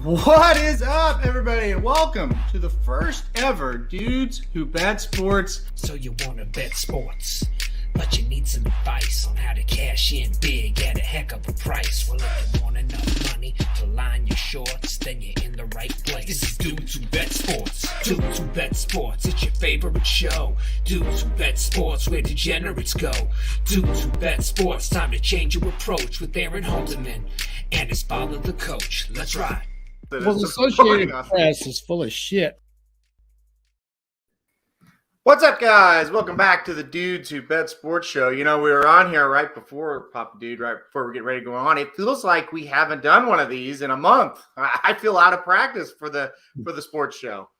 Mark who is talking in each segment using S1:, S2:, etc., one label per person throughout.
S1: What is up, everybody, and welcome to the first ever Dudes Who Bet Sports.
S2: So you want to bet sports, but you need some advice on how to cash in big at a heck of a price. Well, if you want enough money to line your shorts, then you're in the right place. This is Dudes Who Bet Sports. Dudes Who Bet Sports, it's your favorite show. Dudes Who Bet Sports, where degenerates go. Dudes Who Bet Sports, time to change your approach with Aaron Holderman and his father, the coach. Let's ride.
S3: Well, the Associated Press is full of shit.
S1: What's up, guys? Welcome back to the Dudes Who Bet Sports show. You know, we were on here right before Papa Dude, right before we get ready to go on. It feels like we haven't done one of these in a month. I feel out of practice for the sports show.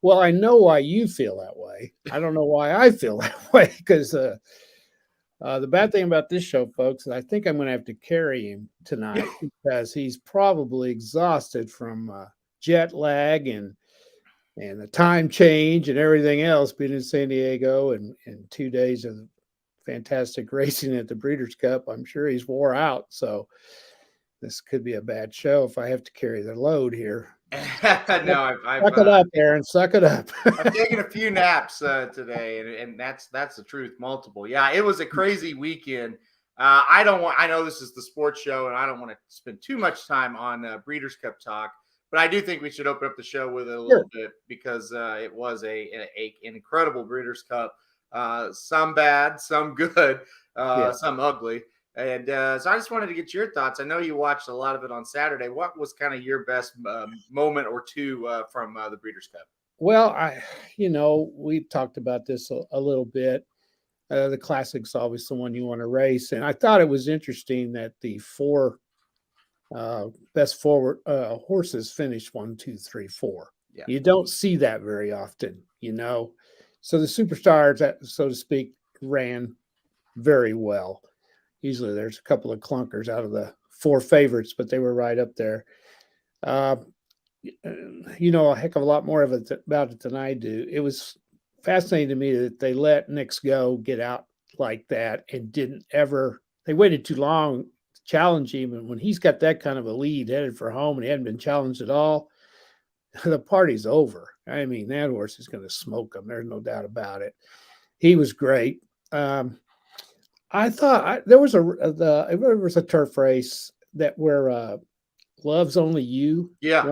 S3: Well, I know why you feel that way. I don't know why I feel that way, because the bad thing about this show, folks, is I think I'm going to have to carry him tonight because he's probably exhausted from jet lag and the time change and everything else, being in San Diego and 2 days of fantastic racing at the Breeders' Cup. I'm sure he's wore out. So this could be a bad show if I have to carry the load here.
S1: No,
S3: Suck it up, Aaron. Suck it up.
S1: I've taken a few naps today, and that's the truth. Multiple. Yeah, it was a crazy weekend. I know this is the sports show, and I don't want to spend too much time on Breeders' Cup talk. But I do think we should open up the show with it a little bit because it was an incredible Breeders' Cup. Some bad, some good, some ugly. And so I just wanted to get your thoughts. I know you watched a lot of it on Saturday. What was kind of your best moment or two from the Breeders' Cup?
S3: Well, we've talked about this a little bit. The Classic's always the one you want to race. And I thought it was interesting that the four best forward horses finished 1, 2, 3, 4. Yeah. You don't see that very often, So the superstars, so to speak, ran very well. Usually there's a couple of clunkers out of the 4 favorites, but they were right up there. A heck of a lot more about it than I do. It was fascinating to me that they let Nix Go get out like that and they waited too long to challenge him. And when he's got that kind of a lead headed for home and he hadn't been challenged at all, the party's over. I mean, that horse is going to smoke him. There's no doubt about it. He was great. I thought there was a turf race where Love's Only You.
S1: Yeah.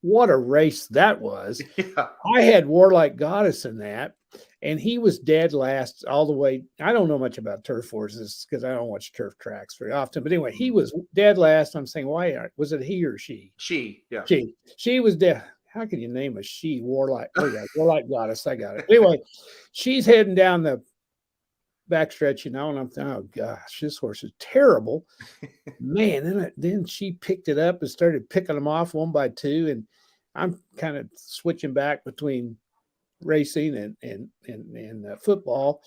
S3: What a race that was. Yeah. I had Warlike Goddess in that, and he was dead last all the way. I don't know much about turf horses because I don't watch turf tracks very often. But anyway, he was dead last. I'm saying, why was it he or she?
S1: She, yeah.
S3: She was dead. How can you name a she? Warlike. Oh, yeah, Warlike Goddess. I got it. Anyway, she's heading down the backstretch, and I'm thinking, oh gosh, this horse is terrible, man. Then she picked it up and started picking them off 1 by 2, and I'm kind of switching back between racing and football,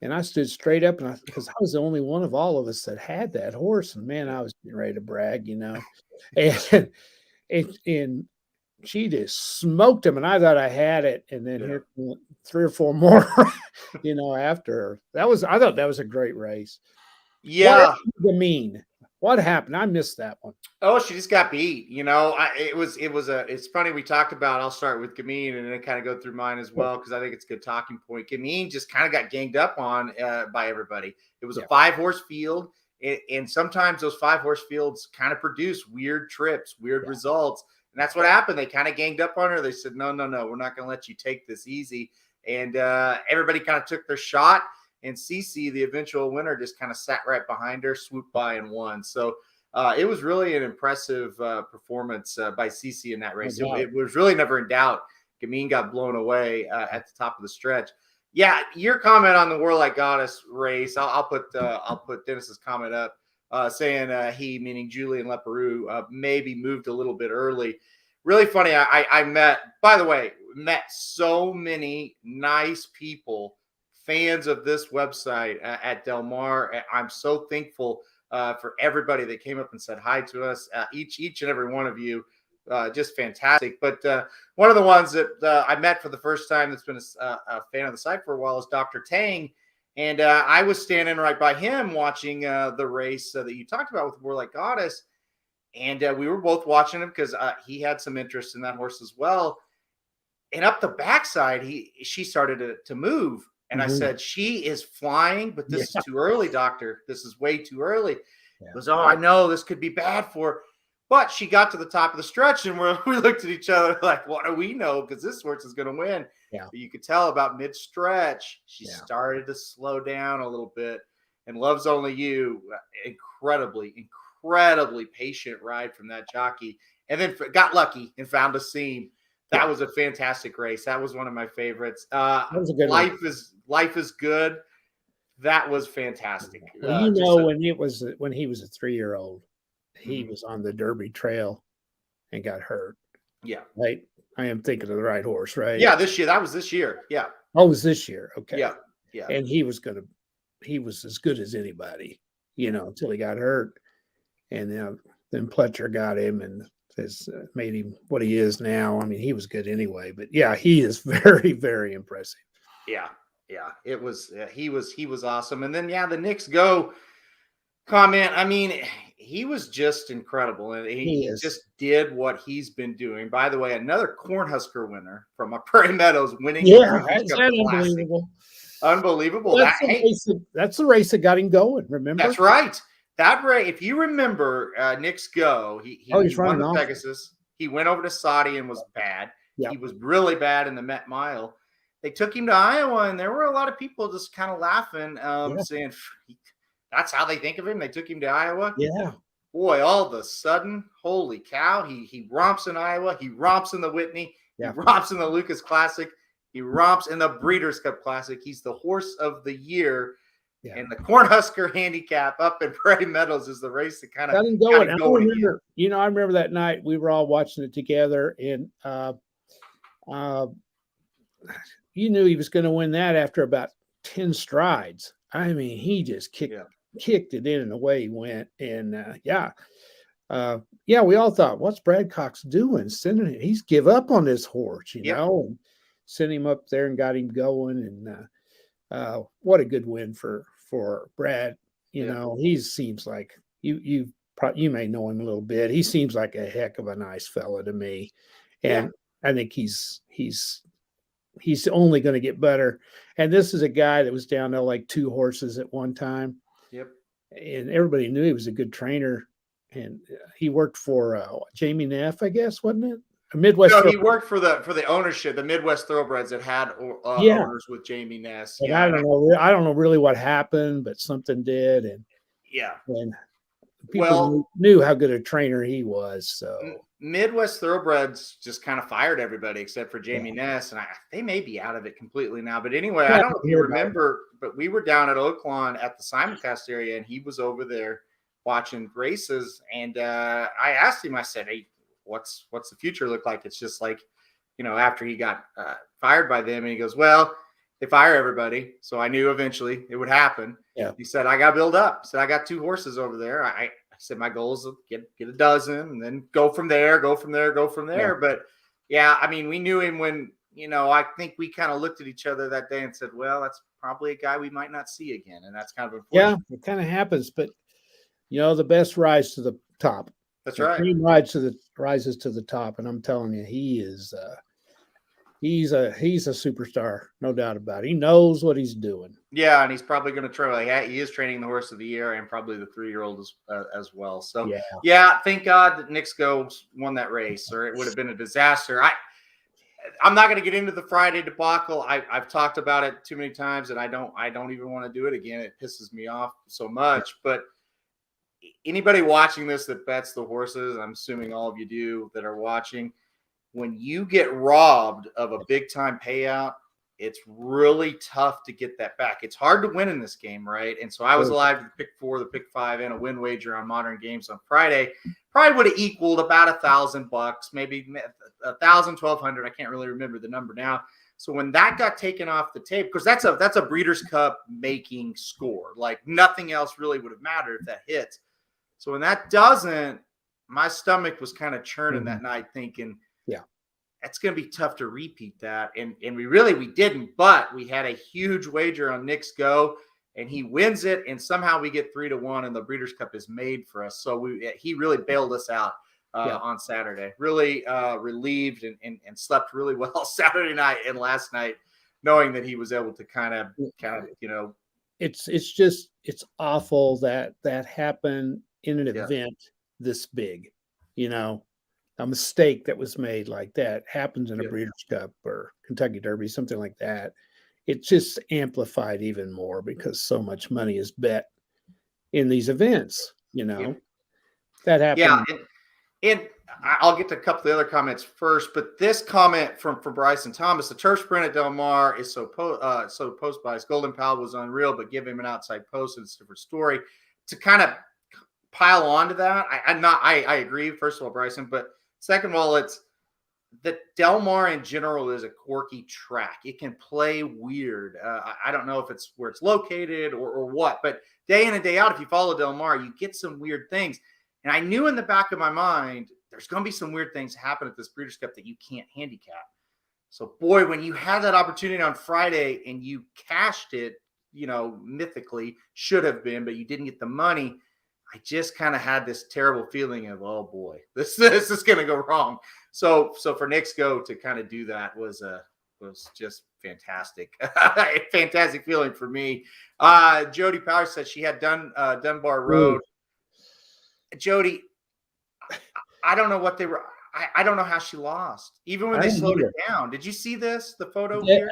S3: and I stood straight up, and because I was the only one of all of us that had that horse, and man, I was getting ready to brag, and she just smoked him, and I thought I had it. And then here 3 or 4 more, after her. I thought that was a great race.
S1: Yeah.
S3: What happened? I missed that one.
S1: Oh, she just got beat. It's funny. We talked about, I'll start with Gamine and then kind of go through mine as well, because I think it's a good talking point. Gamine just kind of got ganged up on by everybody. It was a 5-horse field. And sometimes those 5-horse fields kind of produce weird trips, weird results. And that's what happened. They kind of ganged up on her. They said, no, we're not going to let you take this easy. And everybody kind of took their shot. And Cece, the eventual winner, just kind of sat right behind her, swooped by and won. So it was really an impressive performance by Cece in that race. It was really never in doubt. Gamine got blown away at the top of the stretch. Yeah, your comment on the Warlike Goddess race, I'll put Dennis's comment up. Saying he, meaning Julian Leperoux, maybe moved a little bit early. Really funny. I met so many nice people, fans of this website at Del Mar. I'm so thankful for everybody that came up and said hi to us. Each and every one of you, just fantastic. But one of the ones that I met for the first time that's been a fan of the site for a while is Dr. Tang. And I was standing right by him watching the race that you talked about with Warlike Goddess. And we were both watching him because he had some interest in that horse as well. And up the backside, she started to move. And I said, she is flying, but this is too early, doctor. This is way too early. He goes, oh, I know this could be bad for her. But she got to the top of the stretch, and we looked at each other like, what do we know? Because this horse is going to win.
S3: Yeah.
S1: But you could tell about mid-stretch, she started to slow down a little bit. And Love's Only You, incredibly patient ride from that jockey. And then got lucky and found a seam. That was a fantastic race. That was one of my favorites.
S3: That was a good
S1: Life is Good. That was fantastic.
S3: Well, when he was a 3-year-old, he was on the Derby Trail and got hurt.
S1: Yeah.
S3: Right. I am thinking of the right horse, right?
S1: Yeah, this year. That was this year. Yeah.
S3: Oh, it was this year. Okay.
S1: Yeah. Yeah.
S3: And he was as good as anybody, until he got hurt. And then Pletcher got him and has made him what he is now. I mean, he was good anyway, but yeah, he is very, very impressive.
S1: Yeah. Yeah. It was, he was awesome. And then, the Knicks Go comment. I mean, he was just incredible. And he just did what he's been doing. By the way, another Cornhusker winner from Prairie Meadows winning.
S3: Yeah. That's unbelievable.
S1: Unbelievable.
S3: That's the race that got him going. Remember?
S1: That's right. That race, if you remember, Knicks Go, he won the Pegasus. He went over to Saudi and was bad. Yep. He was really bad in the Met Mile. They took him to Iowa, and there were a lot of people just kind of laughing, saying, that's how they think of him. They took him to Iowa.
S3: Yeah.
S1: Boy, all of a sudden, holy cow, he romps in Iowa. He romps in the Whitney.
S3: Yeah.
S1: He romps in the Lucas Classic. He romps in the Breeders' Cup Classic. He's the horse of the year. Yeah. And the Cornhusker Handicap up in Prairie Meadows is the race that kind of got him going.
S3: I remember that night we were all watching it together, and you knew he was going to win that after about 10 strides. I mean, he just kicked it in and away he went. And we all thought, what's Brad Cox doing? He's give up on this horse, and sent him up there and got him going. And what a good win for Brad. He seems like you may know him a little bit. He seems like a heck of a nice fella to me. And I think he's only going to get better. And this is a guy that was down to like 2 horses at one time.
S1: Yep.
S3: And everybody knew he was a good trainer. And he worked for Jamie Neff, I guess, wasn't it? Midwest.
S1: No, he worked for the ownership, the Midwest Thoroughbreds that had owners with Jamie Ness.
S3: Yeah, I don't know. I don't know really what happened, but something did, and people knew how good a trainer he was. So
S1: Midwest Thoroughbreds just kind of fired everybody except for Jamie Ness, and they may be out of it completely now. But anyway, I don't know if you remember, but we were down at Oaklawn at the Simulcast area, and he was over there watching races, and I asked him. I said, "Hey, what's the future look like?" It's just like, after he got fired by them, and he goes, well, they fire everybody. So I knew eventually it would happen. Yeah. He said, I got to build up. He said, I got 2 horses over there. I said, my goal is to get a dozen and then go from there. Yeah. But I mean, we knew him when, I think we kind of looked at each other that day and said, well, that's probably a guy we might not see again. And that's kind of unfortunate.
S3: Yeah, it kind of happens, but the best rise to the top.
S1: That's right.
S3: He rises to the top, and I'm telling you, he is he's a superstar, no doubt about it. He knows what he's doing.
S1: Yeah, and he's probably going to try. He is training the horse of the year and probably the 3-year-old as well. So thank God that Knicks Go won that race, or it would have been a disaster. I'm not going to get into the Friday debacle. I've talked about it too many times, and I don't even want to do it again. It pisses me off so much, but. Anybody watching this that bets the horses, I'm assuming all of you do that are watching, when you get robbed of a big time payout, it's really tough to get that back. It's hard to win in this game, right? And so I was alive to the pick 4, the pick 5, and a win wager on Modern Games on Friday. Probably would have equaled about $1,000, maybe 1,000, 1,200. I can't really remember the number now. So when that got taken off the tape, because that's a Breeders' Cup making score, like nothing else really would have mattered if that hits. So when that doesn't, my stomach was kind of churning that night thinking, that's going to be tough to repeat that. And we didn't, but we had a huge wager on Knicks Go. and he wins it, and somehow we get 3-1, and the Breeders' Cup is made for us. So he really bailed us out on Saturday. Really relieved and slept really well Saturday night and last night, knowing that he was able to kind of
S3: it's awful that happened in an event this big, a mistake that was made like that happens in a Breeders' Cup or Kentucky Derby, something like that. It's just amplified even more because so much money is bet in these events, that happened.
S1: Yeah. And I'll get to a couple of the other comments first, but this comment from Bryson Thomas: the turf sprint at Del Mar is so post biased. Golden Pal was unreal, but give him an outside post and it's a different story. To kind of pile on to that, I agree. First of all, Bryson, but second of all, it's that Del Mar in general is a quirky track. It can play weird. I don't know if it's where it's located or what, but day in and day out, if you follow Del Mar, you get some weird things. And I knew in the back of my mind, there's going to be some weird things happen at this Breeders' Cup that you can't handicap. So, boy, when you had that opportunity on Friday and you cashed it, mythically should have been, but you didn't get the money, I just kind of had this terrible feeling of, oh, boy, this is going to go wrong. So for Nick's go to kind of do that was just fantastic. Fantastic feeling for me. Jody Power said she had Dunbar Road. Jody, I don't know what they were. I don't know how she lost, even when they slowed it down. Did you see the photo here?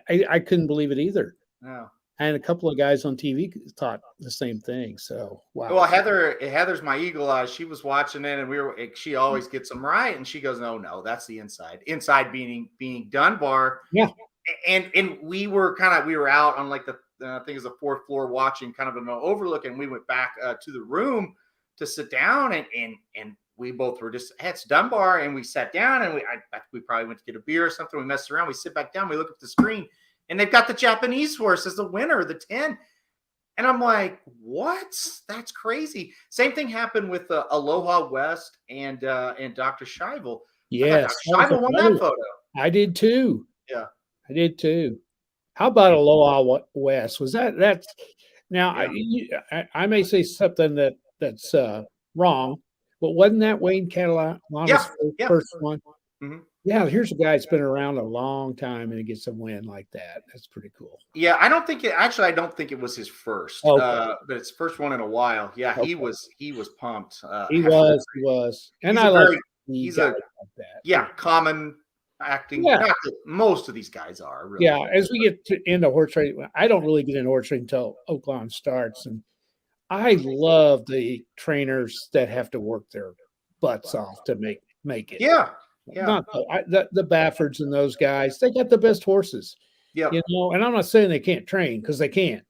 S3: I couldn't believe it either.
S1: No.
S3: And a couple of guys on TV thought the same thing. So, wow.
S1: Well, Heather's my eagle eye. She was watching it, and she always gets them right. And she goes, no, that's the inside. Inside being Dunbar.
S3: Yeah.
S1: And we were out on like I think it was the fourth floor watching kind of an overlook, and we went back to the room to sit down, and we both were just, hey, it's Dunbar, and we sat down, and we probably went to get a beer or something. We messed around. We sit back down. We look at the screen, and they've got the Japanese horse as the winner, the 10. And I'm like, what? That's crazy. Same thing happened with Aloha West and Dr. Scheibel.
S3: Yes.
S1: Dr. Scheibel won that photo.
S3: I did too.
S1: Yeah.
S3: I did too. How about Aloha West? Was that's now I may say something that's wrong, but wasn't that Wayne Catalano's first one?
S1: Mm-hmm.
S3: Yeah, here's a guy that's been around a long time and he gets a win like that. That's pretty cool.
S1: Yeah, I don't think it was his first, but it's first one in a while. Yeah, okay. He was pumped.
S3: He was, and he's like that.
S1: Yeah, common acting.
S3: Yeah.
S1: Not that most of these guys are. Really.
S3: Yeah, as we get into horse racing, I don't really get into horse racing until Oaklawn starts, and I love the trainers that have to work their butts off to make it.
S1: Yeah. Yeah.
S3: Not the Baffords and those guys, they got the best horses.
S1: Yeah.
S3: And I'm not saying they can't train, because they can.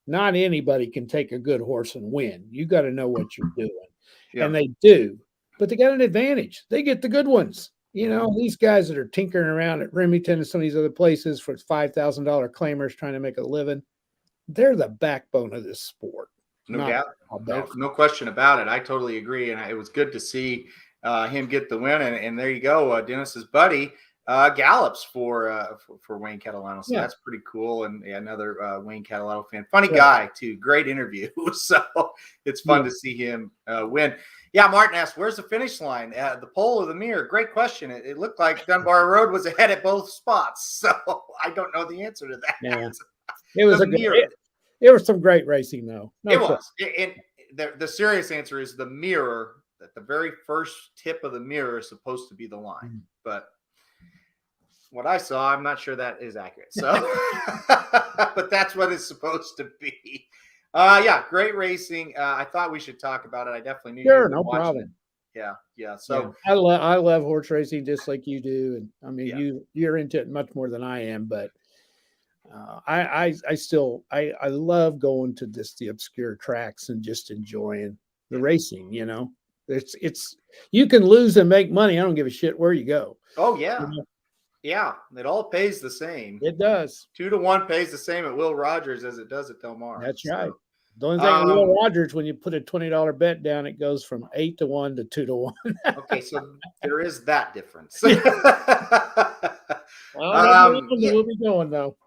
S3: Not anybody can take a good horse and win. You got to know what you're doing. Yeah. And they do. But they got an advantage. They get the good ones. These guys that are tinkering around at Remington and some of these other places for $5,000 claimers trying to make a living, they're the backbone of this sport.
S1: No doubt. No question about it. I totally agree. And it was good to see him get the win, and there you go. Dennis's buddy gallops for Wayne Catalano, so that's pretty cool. And another Wayne Catalano fan, funny guy too. Great interview. So it's fun to see him win. Yeah, Martin asked, "Where's the finish line? The pole or the mirror?" Great question. It looked like Dunbar Road was ahead at both spots, so I don't know the answer to that.
S3: Yeah. It was It was some great racing, though.
S1: It was. And the serious answer is the mirror. That the very first tip of the mirror is supposed to be the line, but what I saw, I'm not sure that is accurate. So, but that's what it's supposed to be. Yeah, great racing. I thought we should talk about it. I definitely knew.
S3: Sure, no problem.
S1: It. Yeah. So
S3: I love horse racing just like you do, and I mean you're into it much more than I am, but I love going to the obscure tracks and just enjoying the racing. It's you can lose and make money. I don't give a shit where you go.
S1: Oh yeah. Yeah. It all pays the same.
S3: It does.
S1: 2-1 pays the same at Will Rogers as it does at Del Mar.
S3: That's right. The only thing with Will Rogers, when you put a $20 bet down, it goes from 8-1 to 2-1.
S1: Okay. So there is that difference.
S3: We'll be going though.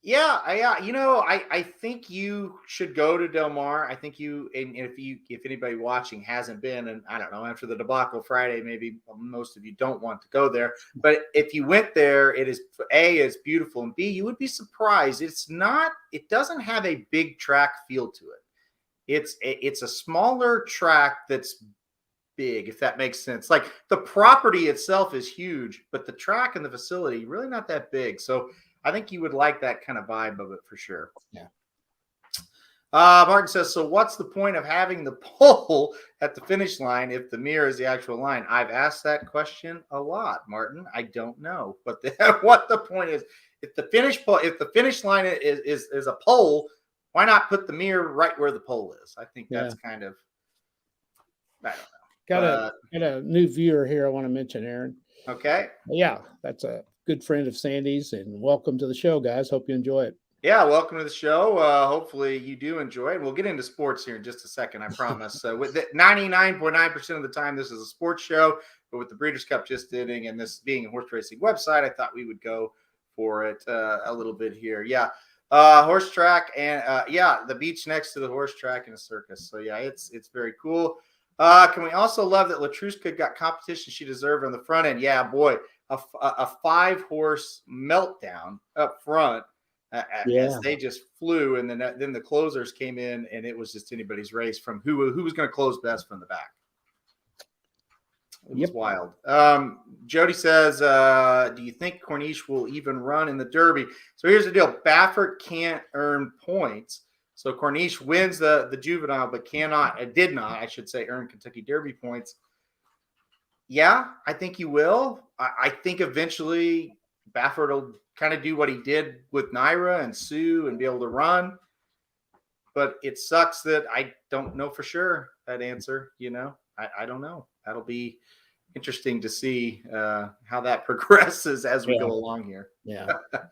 S1: Yeah. I think you should go to Del Mar. I think and if anybody watching hasn't been, and I don't know, after the debacle Friday, maybe most of you don't want to go there. But if you went there, it is it's beautiful, and B, you would be surprised. It doesn't have a big track feel to it. It's a smaller track that's big, if that makes sense. Like the property itself is huge, but the track and the facility really not that big. So I think you would like that kind of vibe of it for sure.
S3: Yeah.
S1: Martin says, so what's the point of having the pole at the finish line if the mirror is the actual line? I've asked that question a lot, Martin. I don't know, but what the point is. If the finish line is a pole, why not put the mirror right where the pole is? I think that's kind of, I don't know.
S3: Got a new viewer here I want to mention, Aaron.
S1: Okay.
S3: Yeah, that's a good friend of Sandy's, and welcome to the show, guys. Hope you enjoy it.
S1: Yeah, welcome to the show. Hopefully you do enjoy it. We'll get into sports here in just a second, I promise. With 99.9% of the time, this is a sports show, but with the Breeders' Cup just ending and this being a horse racing website, I thought we would go for it a little bit here. Yeah, horse track and the beach next to the horse track and a circus. So yeah, it's very cool. Can we also love that Latruska got competition she deserved on the front end? Yeah, boy, a 5-horse meltdown up front as they just flew, and then the closers came in, and it was just anybody's race from who was going to close best from the back. It was wild. Jody says, do you think Cornish will even run in the Derby? So here's the deal. Baffert can't earn points. So Cornish wins the juvenile, but did not, I should say, earn Kentucky Derby points. Yeah, I think he will. I think eventually Baffert will kind of do what he did with Naira and Sue and be able to run. But it sucks that I don't know for sure that answer. I don't know. That'll be interesting to see how that progresses as we go along here.
S3: Yeah.
S1: But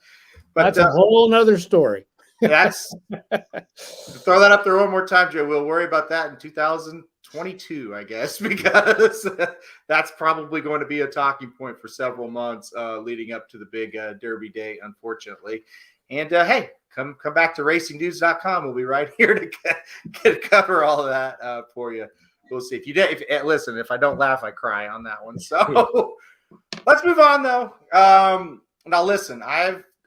S3: that's a whole nother story.
S1: That's throw that up there one more time, Joe. We'll worry about that in 2022, I guess, because that's probably going to be a talking point for several months leading up to the big Derby day, unfortunately. And hey, come back to racingdudes.com. We'll be right here to cover all of that for you. We'll see. Listen, if I don't laugh, I cry on that one. So let's move on, though. Now, listen,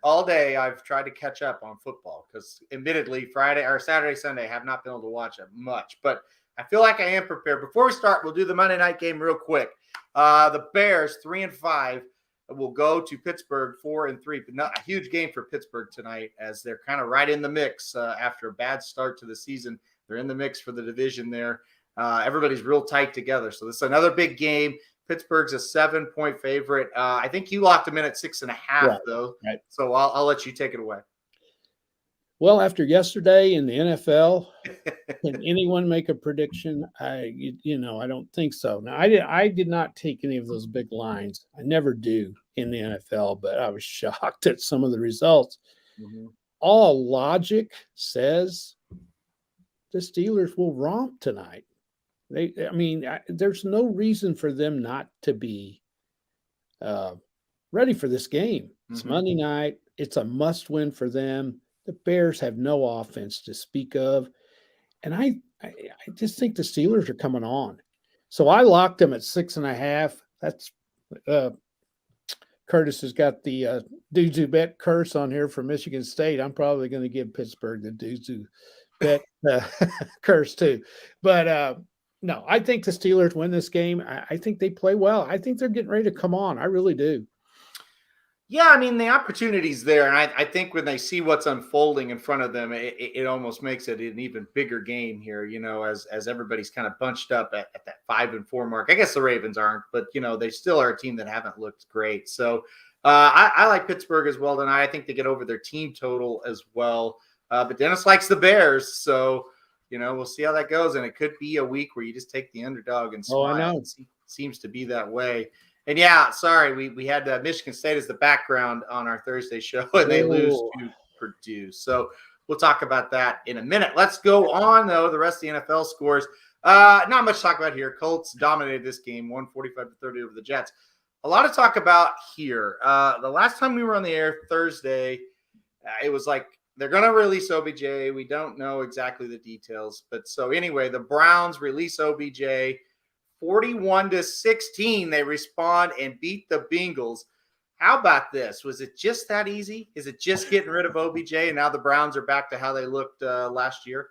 S1: all day I've tried to catch up on football because admittedly Friday or Saturday, Sunday, I have not been able to watch it much, but I feel like I am prepared. Before we start, we'll do the Monday night game real quick. The Bears 3-5 will go to Pittsburgh 4-3, but not a huge game for Pittsburgh tonight as they're kind of right in the mix after a bad start to the season. They're in the mix for the division there. Everybody's real tight together. So this is another big game. Pittsburgh's a 7-point favorite. I think you locked them in at 6.5, though.
S3: Right.
S1: So I'll let you take it away.
S3: Well, after yesterday in the NFL, can anyone make a prediction? I don't think so. Now, I did not take any of those big lines. I never do in the NFL, but I was shocked at some of the results. Mm-hmm. All logic says the Steelers will romp tonight. There's no reason for them not to be ready for this game. It's
S1: Mm-hmm.
S3: Monday night. It's a must-win for them. The Bears have no offense to speak of. And I just think the Steelers are coming on. So I locked them at 6.5. That's Curtis has got the dudes who bet curse on here from Michigan State. I'm probably going to give Pittsburgh the dudes who bet curse too. But no, I think the Steelers win this game. I think they play well. I think they're getting ready to come on. I really do.
S1: Yeah, the opportunity's there. And I think when they see what's unfolding in front of them, it almost makes it an even bigger game here, as everybody's kind of bunched up at that 5-4 mark. I guess the Ravens aren't, but, they still are a team that haven't looked great. So I like Pittsburgh as well tonight. I think they get over their team total as well. But Dennis likes the Bears. So, we'll see how that goes. And it could be a week where you just take the underdog and smile.
S3: I know.
S1: It seems to be that way. And yeah, sorry, we had Michigan State as the background on our Thursday show, and they lose to Purdue. So we'll talk about that in a minute. Let's go on, though, the rest of the NFL scores. Not much to talk about here. Colts dominated this game, 145-30 over the Jets. A lot to talk about here. The last time we were on the air Thursday, it was like they're going to release OBJ. We don't know exactly the details, but so anyway, the Browns release OBJ 41-16. They respond and beat the Bengals. How about this? Was it just that easy? Is it just getting rid of OBJ and now the Browns are back to how they looked last year?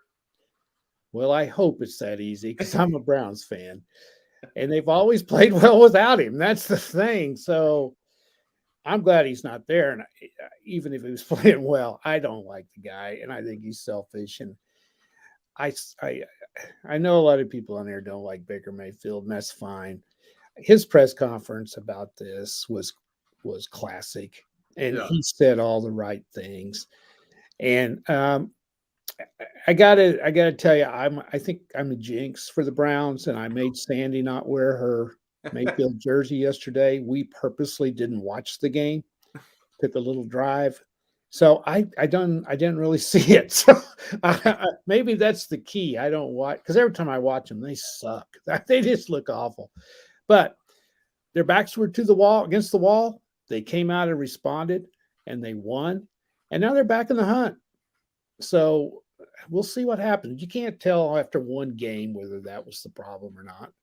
S3: Well, I hope it's that easy because I'm a Browns fan, and they've always played well without him. That's the thing. So I'm glad he's not there. And even if he was playing well, I don't like the guy, and I think he's selfish. And I know a lot of people on there don't like Baker Mayfield, and that's fine. His press conference about this was classic, and he said all the right things. And I gotta tell you, I think I'm a jinx for the Browns, and I made Sandy not wear her Mayfield jersey yesterday. We purposely didn't watch the game, took a little drive. So I didn't really see it. So maybe that's the key. I don't watch because every time I watch them, they suck. They just look awful. But their backs were to the wall, against the wall. They came out and responded, and they won. And now they're back in the hunt. So we'll see what happens. You can't tell after one game whether that was the problem or not.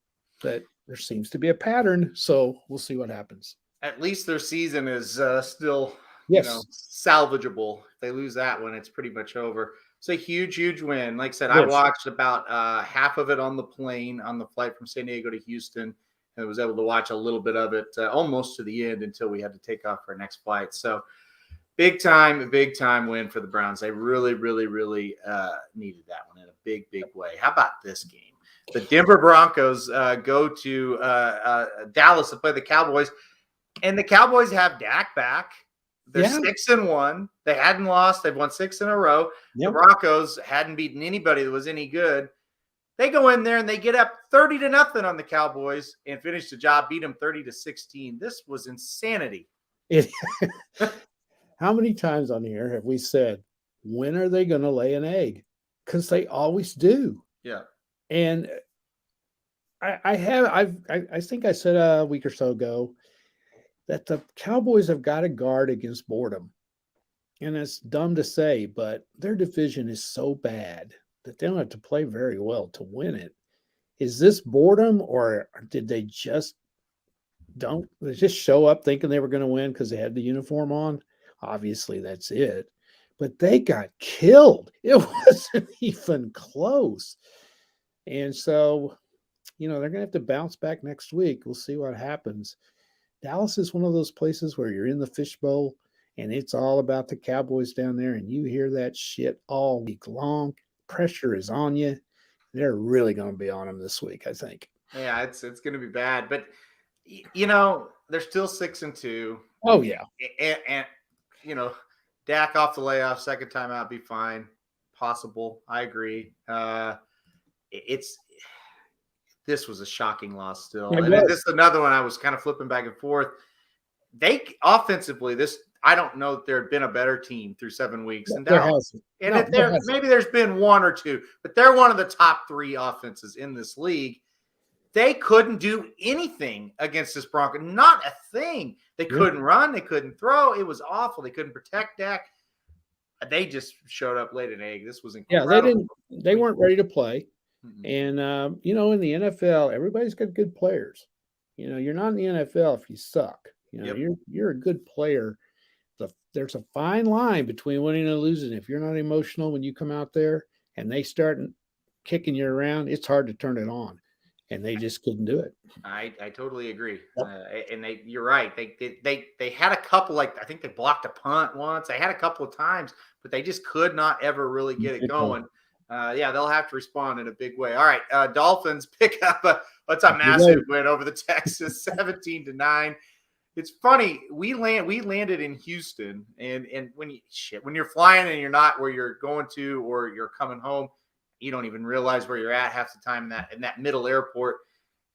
S3: But there seems to be a pattern. So we'll see what happens.
S1: At least their season is still salvageable. If they lose that one, it's pretty much over. It's a huge, huge win. Like I said, I watched about half of it on the plane on the flight from San Diego to Houston, and was able to watch a little bit of it almost to the end until we had to take off for our next flight. So big time win for the Browns. They really, really, really needed that one in a big, big way. How about this game? The Denver Broncos go to Dallas to play the Cowboys, and the Cowboys have Dak back. They're 6-1. They hadn't lost. They've won 6 in a row. The Broncos hadn't beaten anybody that was any good. They go in there and they get up 30-0 on the Cowboys and finish the job, beat them 30-16. This was insanity.
S3: How many times on here have we said, when are they going to lay an egg? Because they always do.
S1: Yeah.
S3: And I think I said a week or so ago that the Cowboys have got to guard against boredom. And it's dumb to say, but their division is so bad that they don't have to play very well to win it. Is this boredom, or did they just show up thinking they were going to win because they had the uniform on? Obviously, that's it. But they got killed. It wasn't even close. And so, they're going to have to bounce back next week. We'll see what happens. Dallas is one of those places where you're in the fishbowl and it's all about the Cowboys down there, and you hear that shit all week long. Pressure is on you. They're really going to be on them this week, I think.
S1: Yeah, it's going to be bad. But, they're still 6-2.
S3: Oh, yeah.
S1: And Dak off the layoff, second time out, be fine. Possible. I agree. This was a shocking loss still. And this is another one I was kind of flipping back and forth. They offensively, I don't know if there had been a better team through 7 weeks than Dallas. And maybe there's been one or two, but they're one of the top 3 offenses in this league. They couldn't do anything against this Bronco. Not a thing. They couldn't run. They couldn't throw. It was awful. They couldn't protect Dak. They just showed up late an egg. This was incredible.
S3: Yeah, they weren't ready to play. Mm-hmm. And, in the NFL, everybody's got good players. You're not in the NFL if you suck. You're a good player. There's a fine line between winning and losing. If you're not emotional when you come out there and they start kicking you around, it's hard to turn it on. And they just couldn't do it.
S1: I totally agree. And you're right. They had a couple, I think they blocked a punt once. They had a couple of times, but they just could not ever really get it going. They'll have to respond in a big way. All right, Dolphins pick up a massive win over the Texans, 17-9. It's funny. We landed in Houston, and when you're flying and you're not where you're going to or you're coming home, you don't even realize where you're at half the time in that middle airport.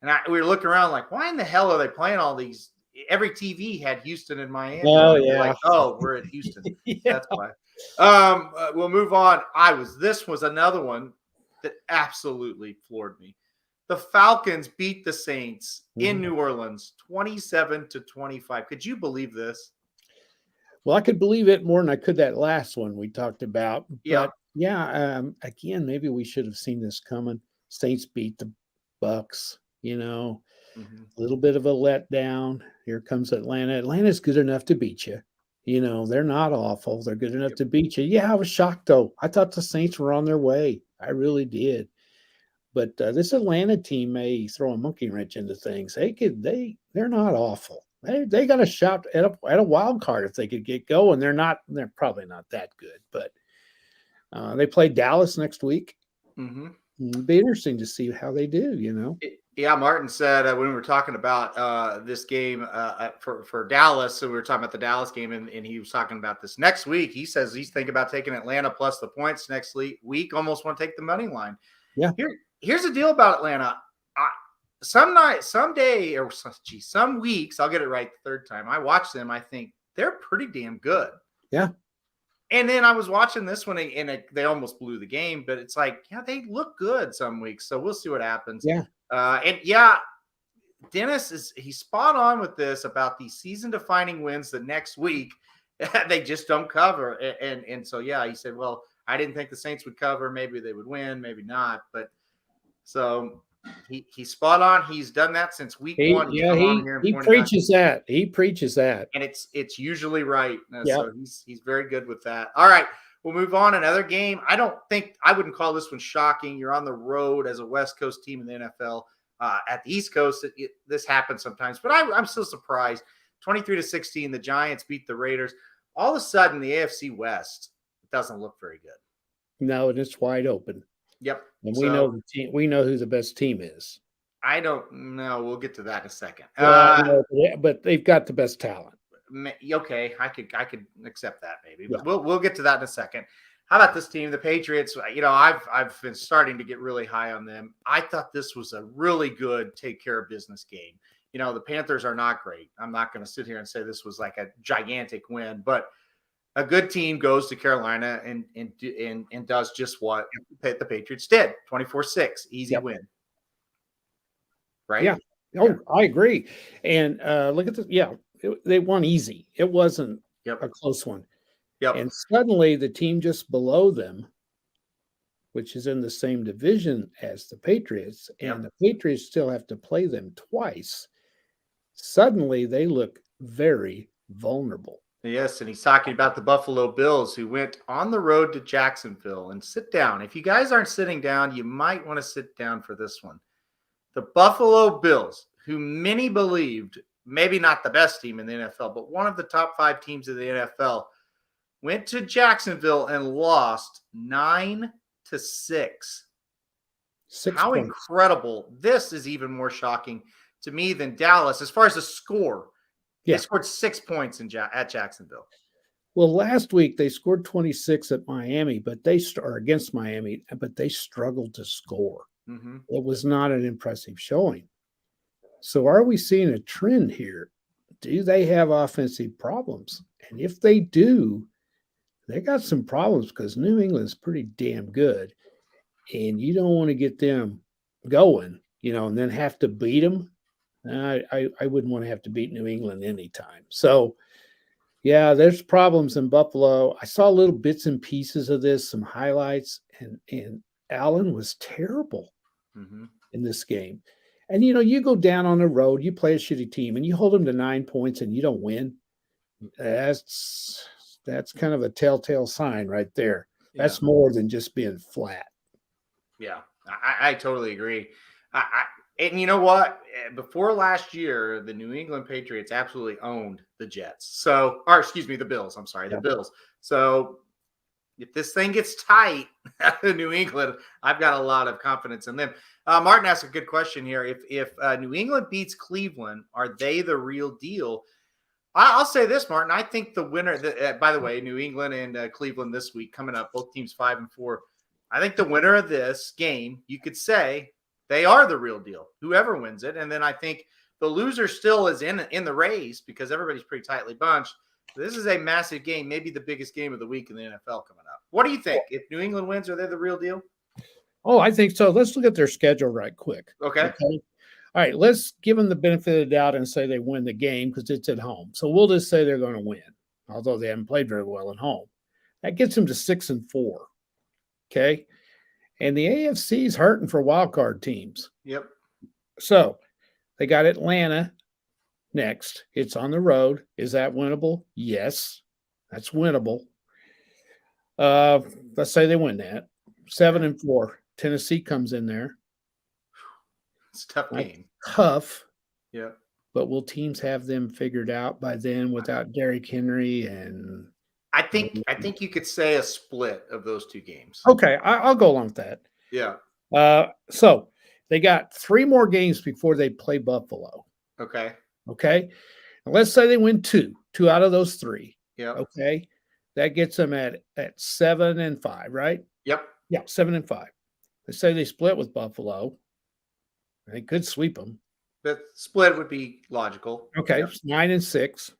S1: And we were looking around like, why in the hell are they playing all these? Every TV had Houston and Miami.
S3: Oh, yeah.
S1: We're at Houston. That's why. We'll move on. This was another one that absolutely floored me. The Falcons beat the Saints in New Orleans, 27-25. Could you believe this?
S3: Well, I could believe it more than I could that last one we talked about.
S1: Yeah.
S3: But yeah, again, maybe we should have seen this coming. Saints beat the Bucks,
S1: Mhm.
S3: a little bit of a letdown. Here comes Atlanta. Atlanta's good enough to beat you. They're not awful. They're good enough
S1: Yep.
S3: to beat you. Yeah, I was shocked though. I thought the Saints were on their way. I really did. But this Atlanta team may throw a monkey wrench into things. They're not awful. They got a shot at a wild card if they could get going. They're probably not that good, but they play Dallas next week.
S1: Mm-hmm.
S3: It'll be interesting to see how they do.
S1: Yeah, Martin said when we were talking about this game for Dallas, so we were talking about the Dallas game, and he was talking about this next week. He says he's thinking about taking Atlanta plus the points next week. Almost want to take the money line.
S3: Yeah.
S1: Here's the deal about Atlanta. Some weeks, I'll get it right the third time. I watch them. I think they're pretty damn good.
S3: Yeah.
S1: And then I was watching this one, and they almost blew the game. But it's like, yeah, they look good some weeks. So we'll see what happens.
S3: Yeah.
S1: And yeah, Dennis he's spot on with this about these season-defining wins the next week. They just don't cover. And so, yeah, he said, well, I didn't think the Saints would cover. Maybe they would win, maybe not. But so he's spot on. He's done that since week one.
S3: He preaches that. He preaches that.
S1: And it's usually right.
S3: Yeah.
S1: So he's very good with that. All right. We'll move on. Another game. I wouldn't call this one shocking. You're on the road as a West Coast team in the NFL. At the East Coast, this happens sometimes. But I'm still surprised. 23-16, the Giants beat the Raiders. All of a sudden, the AFC West doesn't look very good.
S3: No, and it's wide open.
S1: Yep.
S3: And we know the team. We know who the best team is.
S1: I don't know. We'll get to that in a second.
S3: But they've got the best talent.
S1: Okay, I could accept that maybe, but
S3: Yeah.
S1: we'll get to that in a second. How about this team, the Patriots? I've been starting to get really high on them. I thought this was a really good take care of business game. The Panthers are not great. I'm not going to sit here and say this was like a gigantic win, but a good team goes to Carolina and does just what the Patriots did. 24-6, easy win. Right?
S3: Yeah. Oh, I agree. And look at this. Yeah. They won easy. It wasn't a close one.
S1: Yep.
S3: And suddenly the team just below them, which is in the same division as the Patriots, and the Patriots still have to play them twice. Suddenly they look very vulnerable.
S1: Yes, and he's talking about the Buffalo Bills who went on the road to Jacksonville. And sit down. If you guys aren't sitting down, you might want to sit down for this one. The Buffalo Bills, who many believed maybe not the best team in the NFL, but one of the top 5 teams of the NFL, went to Jacksonville and lost 9-6. How
S3: points.
S1: Incredible. This is even more shocking to me than Dallas as far as the score.
S3: Yeah.
S1: They scored 6 points at Jacksonville.
S3: Well, last week they scored 26 at Miami, but against Miami, but they struggled to score.
S1: Mm-hmm.
S3: It was not an impressive showing. So are we seeing a trend here? Do they have offensive problems? And if they do, they got some problems because New England's pretty damn good. And you don't want to get them going, and then have to beat them. I wouldn't want to have to beat New England anytime. So, yeah, there's problems in Buffalo. I saw little bits and pieces of this, some highlights, and Allen was terrible in this game. And, you go down on the road, you play a shitty team, and you hold them to 9 points and you don't win. That's kind of a telltale sign right there. Yeah. That's more than just being flat.
S1: Yeah, I totally agree. And you know what? Before last year, the New England Patriots absolutely owned the Jets. The Bills. I'm sorry, the Bills. So if this thing gets tight, New England, I've got a lot of confidence in them. Martin asked a good question here. If New England beats Cleveland, are they the real deal? I'll say this, Martin. I think the winner, by the way, New England and Cleveland this week coming up, both teams 5-4. I think the winner of this game, you could say, they are the real deal, whoever wins it. And then I think the loser still is in the race because everybody's pretty tightly bunched. This is a massive game, maybe the biggest game of the week in the NFL coming up. What do you think? If New England wins, are they the real deal?
S3: Oh, I think so. Let's look at their schedule right quick.
S1: Okay.
S3: All right, let's give them the benefit of the doubt and say they win the game because it's at home. So we'll just say they're going to win. although they haven't played very well at home. That gets them to 6-4. Okay. And the AFC is hurting for wild card teams.
S1: Yep.
S3: So they got Atlanta next. It's on the road. Is that winnable? Yes, that's winnable. Let's say they win that. 7-4. Tennessee comes in there.
S1: It's a tough game.
S3: Tough.
S1: Yeah.
S3: But will teams have them figured out by then without Derrick Henry? And
S1: I think you could say a split of those two games.
S3: Okay, I'll go along with that.
S1: Yeah.
S3: So they got 3 more games before they play Buffalo.
S1: Okay.
S3: Okay. And let's say they win two out of those 3.
S1: Yeah.
S3: Okay. That gets them at 7-5, right?
S1: Yep.
S3: Yeah, 7-5. They say they split with Buffalo. They could sweep them.
S1: The split would be logical.
S3: Okay,
S1: Yep.
S3: 9-6,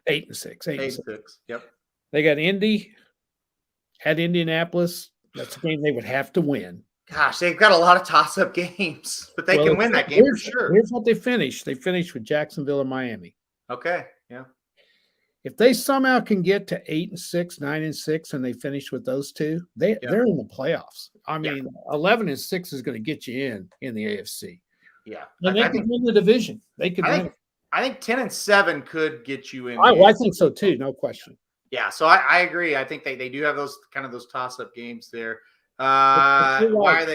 S3: 8-6,
S1: 8-6. Yep.
S3: They got Indy at Indianapolis. That's a game they would have to win.
S1: Gosh, they've got a lot of toss-up games, but they can win that game for sure.
S3: Here's what they finished. They finished with Jacksonville and Miami.
S1: Okay. Yeah.
S3: If they somehow can get to 8-6, 9-6, and they finish with those two, they're in the playoffs. I mean, 11-6 is going to get you in the AFC.
S1: Yeah,
S3: and they could win the division. They could.
S1: I think 10-7 could get you in.
S3: I think so too, no question.
S1: Yeah, so I agree. I think they do have those toss-up games there. Why are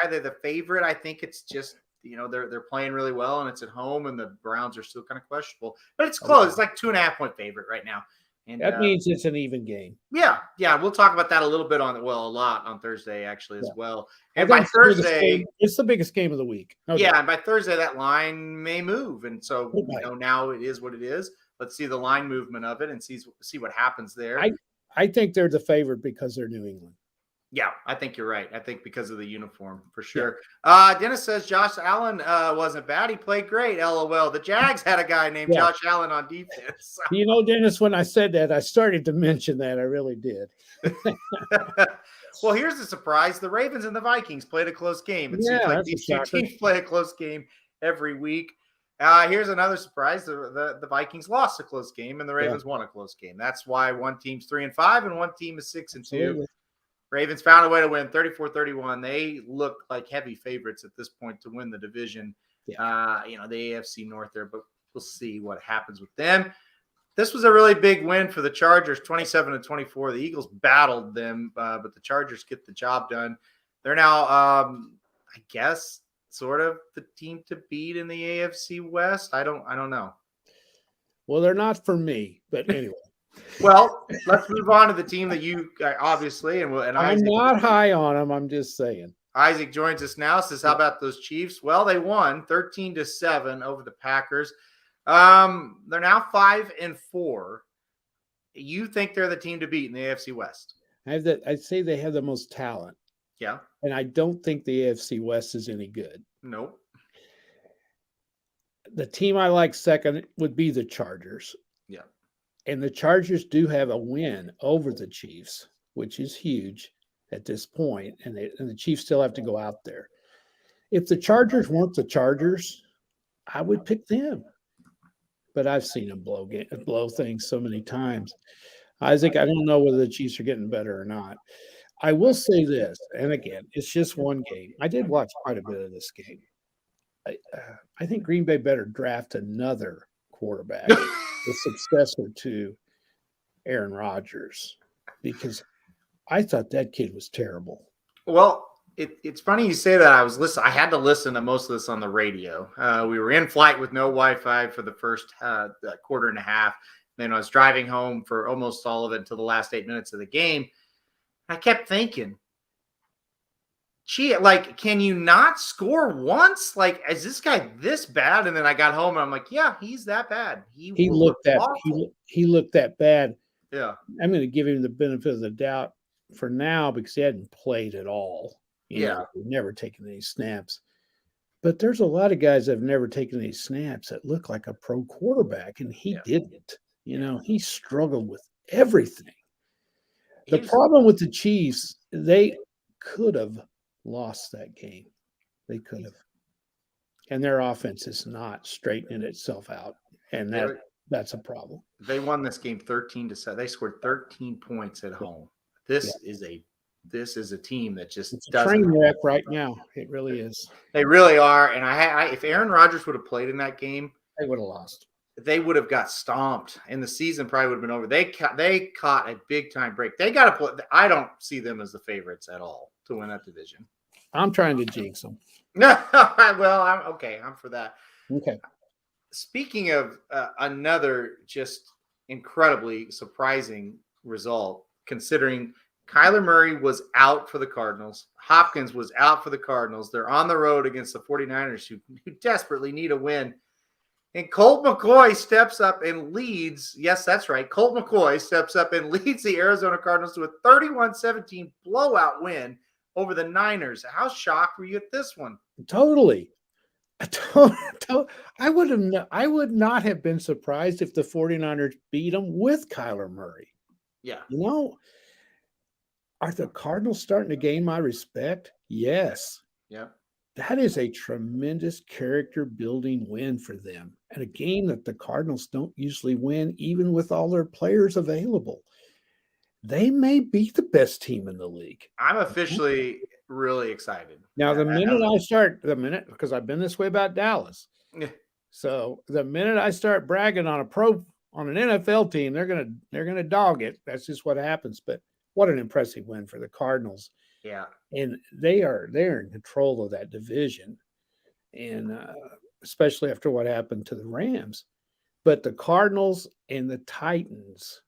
S1: they the favorite? I think it's just they're playing really well and it's at home and the Browns are still kind of questionable, but it's close. It's like 2.5-point favorite right now. And
S3: that means it's an even game.
S1: Yeah. We'll talk about that a little bit a lot on Thursday actually as well. And by Thursday,
S3: it's the biggest game of the week.
S1: Okay. Yeah, and by Thursday that line may move, and so now it is what it is. Let's see the line movement of it and see what happens there.
S3: I think they're the favorite because they're New England.
S1: Yeah, I think you're right. I think because of the uniform, for sure. Yeah. Dennis says Josh Allen wasn't bad. He played great, LOL. The Jags had a guy named Josh Allen on defense.
S3: Dennis, when I said that, I started to mention that. I really did.
S1: Well, here's the surprise. The Ravens and the Vikings played a close game. It seems like these two teams play a close game every week. Here's another surprise. The Vikings lost a close game, and the Ravens won a close game. That's why one team's 3-5 and one team is 6-2.
S3: Absolutely.
S1: Ravens found a way to win 34-31. They look like heavy favorites at this point to win the division. Yeah. The AFC North there, but we'll see what happens with them. This was a really big win for the Chargers, 27-24. The Eagles battled them, but the Chargers get the job done. They're now, I guess, sort of the team to beat in the AFC West. I don't know. Well,
S3: they're not for me, but anyway.
S1: Well, let's move on to the team that you obviously and
S3: I'm
S1: Isaac,
S3: not high on them. I'm just saying.
S1: Isaac joins us now. Says, "How about those Chiefs?" Well, they won 13-7 over the Packers. They're now 5-4. You think they're the team to beat in the AFC West?
S3: I'd say they have the most talent.
S1: Yeah,
S3: and I don't think the AFC West is any good.
S1: Nope.
S3: The team I like second would be the Chargers.
S1: Yeah.
S3: And the Chargers do have a win over the Chiefs, which is huge at this point, and the Chiefs still have to go out there. If the Chargers weren't the Chargers, I would pick them. But I've seen them blow things so many times. Isaac, I don't know whether the Chiefs are getting better or not. I will say this, and again, it's just one game. I did watch quite a bit of this game. I think Green Bay better draft another quarterback, the successor to Aaron Rodgers, because I thought that kid was terrible.
S1: Well, it's funny you say that. I had to listen to most of this on the radio. We were in flight with no Wi-Fi for the first quarter and a half. Then I was driving home for almost all of it until the last 8 minutes of the game. I kept thinking, gee, can you not score once? Is this guy this bad? And then I got home and I'm like, yeah, he's that bad. He looked
S3: that bad.
S1: Yeah.
S3: I'm going to give him the benefit of the doubt for now because he hadn't played at all. Never taken any snaps. But there's a lot of guys that have never taken any snaps that look like a pro quarterback, and he didn't. He struggled with everything. The problem with the Chiefs, they could have lost that game. They could have. And their offense is not straightening itself out. And That's a problem.
S1: They won this game 13-7. They scored 13 points at home. This is a team that just
S3: It's a
S1: doesn't.
S3: train wreck right now. It really is.
S1: They really are. And if Aaron Rodgers would have played in that game,
S3: They would have lost.
S1: they would have got stomped, and the season probably would have been over. They caught a big time break. They got to play. I don't see them as the favorites at all to win that division.
S3: I'm trying to jinx them.
S1: No, well, I'm for that.
S3: Okay.
S1: Speaking of another just incredibly surprising result, considering Kyler Murray was out for the Cardinals, Hopkins was out for the Cardinals. They're on the road against the 49ers who desperately need a win. And Colt McCoy steps up and leads. Yes, that's right. Colt McCoy steps up and leads the Arizona Cardinals to a 31-17 blowout win over the Niners. How shocked were you at this one?
S3: Totally. I would not have been surprised if the 49ers beat them with Kyler Murray.
S1: Yeah.
S3: Are the Cardinals starting to gain my respect? Yes.
S1: Yeah.
S3: That is a tremendous character building win for them, and a game that the Cardinals don't usually win, even with all their players available. They may be the best team in the league.
S1: I'm officially really excited.
S3: Now, because I've been this way about Dallas.
S1: Yeah.
S3: So the minute I start bragging on an NFL team, they're gonna dog it. That's just what happens. But what an impressive win for the Cardinals.
S1: Yeah.
S3: And they're in control of that division, and especially after what happened to the Rams. But the Cardinals and the Titans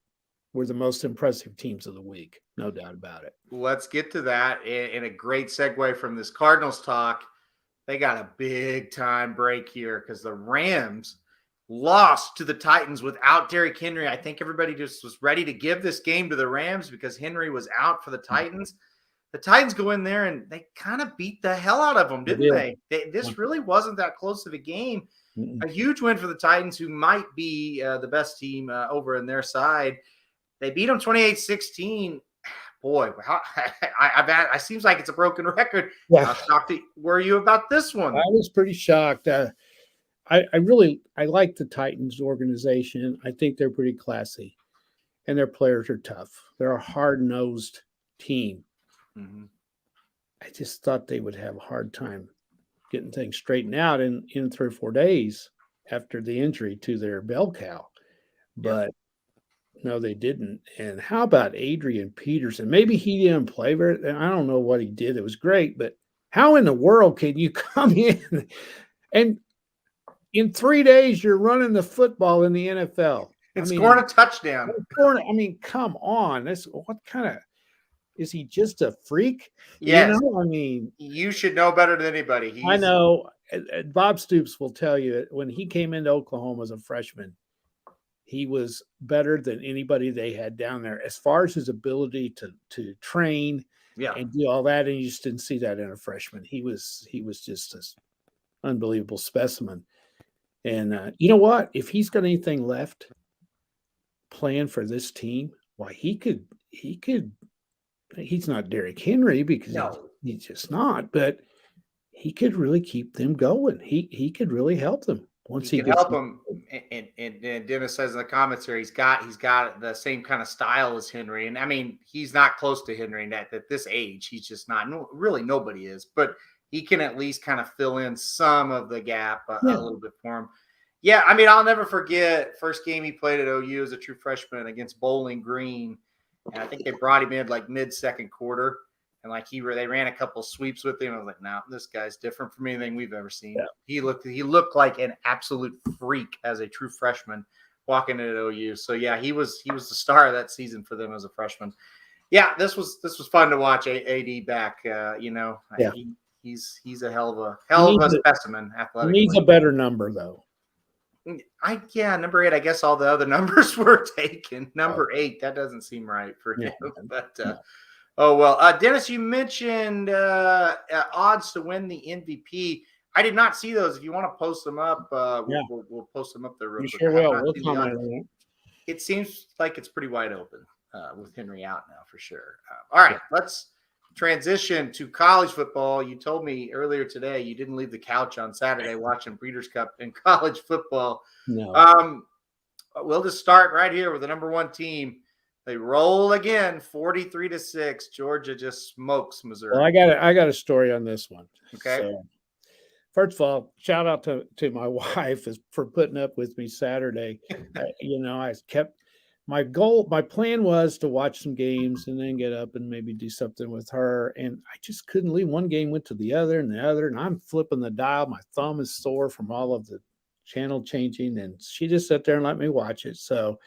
S3: were the most impressive teams of the week, no doubt about it.
S1: Let's get to that. In a great segue from this Cardinals talk, they got a big time break here because the Rams lost to the Titans without Derrick Henry. I think everybody just was ready to give this game to the Rams because Henry was out for the Titans. The Titans go in there and they kind of beat the hell out of them, didn't they? This really wasn't that close of a game. A huge win for the Titans, who might be the best team over on their side. They beat them 28-16. Boy, I seems like it's a broken record.
S3: Yeah.
S1: How shocked were you about this one?
S3: I was pretty shocked. I like the Titans organization. I think they're pretty classy, and their players are tough. They're a hard-nosed team.
S1: Mm-hmm.
S3: I just thought they would have a hard time getting things straightened out in 3 or 4 days after the injury to their bell cow. But no, they didn't. And how about Adrian Peterson? Maybe he didn't play very. I don't know what he did. It was great, but how in the world can you come in and in 3 days you're running the football in the NFL
S1: and scoring a touchdown?
S3: Come on. What kind of is he just a freak?
S1: Yes.
S3: You
S1: should know better than anybody.
S3: I know. Bob Stoops will tell you when he came into Oklahoma as a freshman, he was better than anybody they had down there as far as his ability to train and do all that. And you just didn't see that in a freshman. He was just this unbelievable specimen. And you know what? If he's got anything left playing for this team, why he could. He's not Derrick Henry because he's just not, but he could really keep them going. He could really help them once he
S1: can help them. And Dennis says in the comments here, he's got the same kind of style as Henry. And I mean, he's not close to Henry at this age. He's just not. Really, nobody is. But he can at least kind of fill in some of the gap a little bit for him. Yeah, I mean, I'll never forget first game he played at OU as a true freshman against Bowling Green. And I think they brought him in like mid-second quarter, and they ran a couple sweeps with him. I was like, "No, this guy's different from anything we've ever seen." Yeah. He looked like an absolute freak as a true freshman walking in at OU. So yeah, he was the star of that season for them as a freshman. Yeah, this was fun to watch AD back. He's a hell of a specimen. Athletically,
S3: he needs a better number though.
S1: Number 8. I guess all the other numbers were taken. Number 8, that doesn't seem right for him. But oh well. Dennis, you mentioned odds to win the MVP. I did not see those. If you want to post them up, we'll post them up there real quick.
S3: Sure will. We'll comment on it.
S1: It seems like it's pretty wide open with Henry out now for sure. All right, let's transition to college football. You told me earlier today you didn't leave the couch on Saturday watching Breeders' Cup in college football.
S3: No.
S1: we'll just start right here with the number one team. They roll again, 43-6. Georgia just smokes Missouri.
S3: Well, I got a story on this one.
S1: Okay.
S3: So, first of all, shout out to my wife for putting up with me Saturday. I kept my plan was to watch some games and then get up and maybe do something with her. And I just couldn't leave. One game went to the other, and I'm flipping the dial. My thumb is sore from all of the channel changing, and she just sat there and let me watch it. So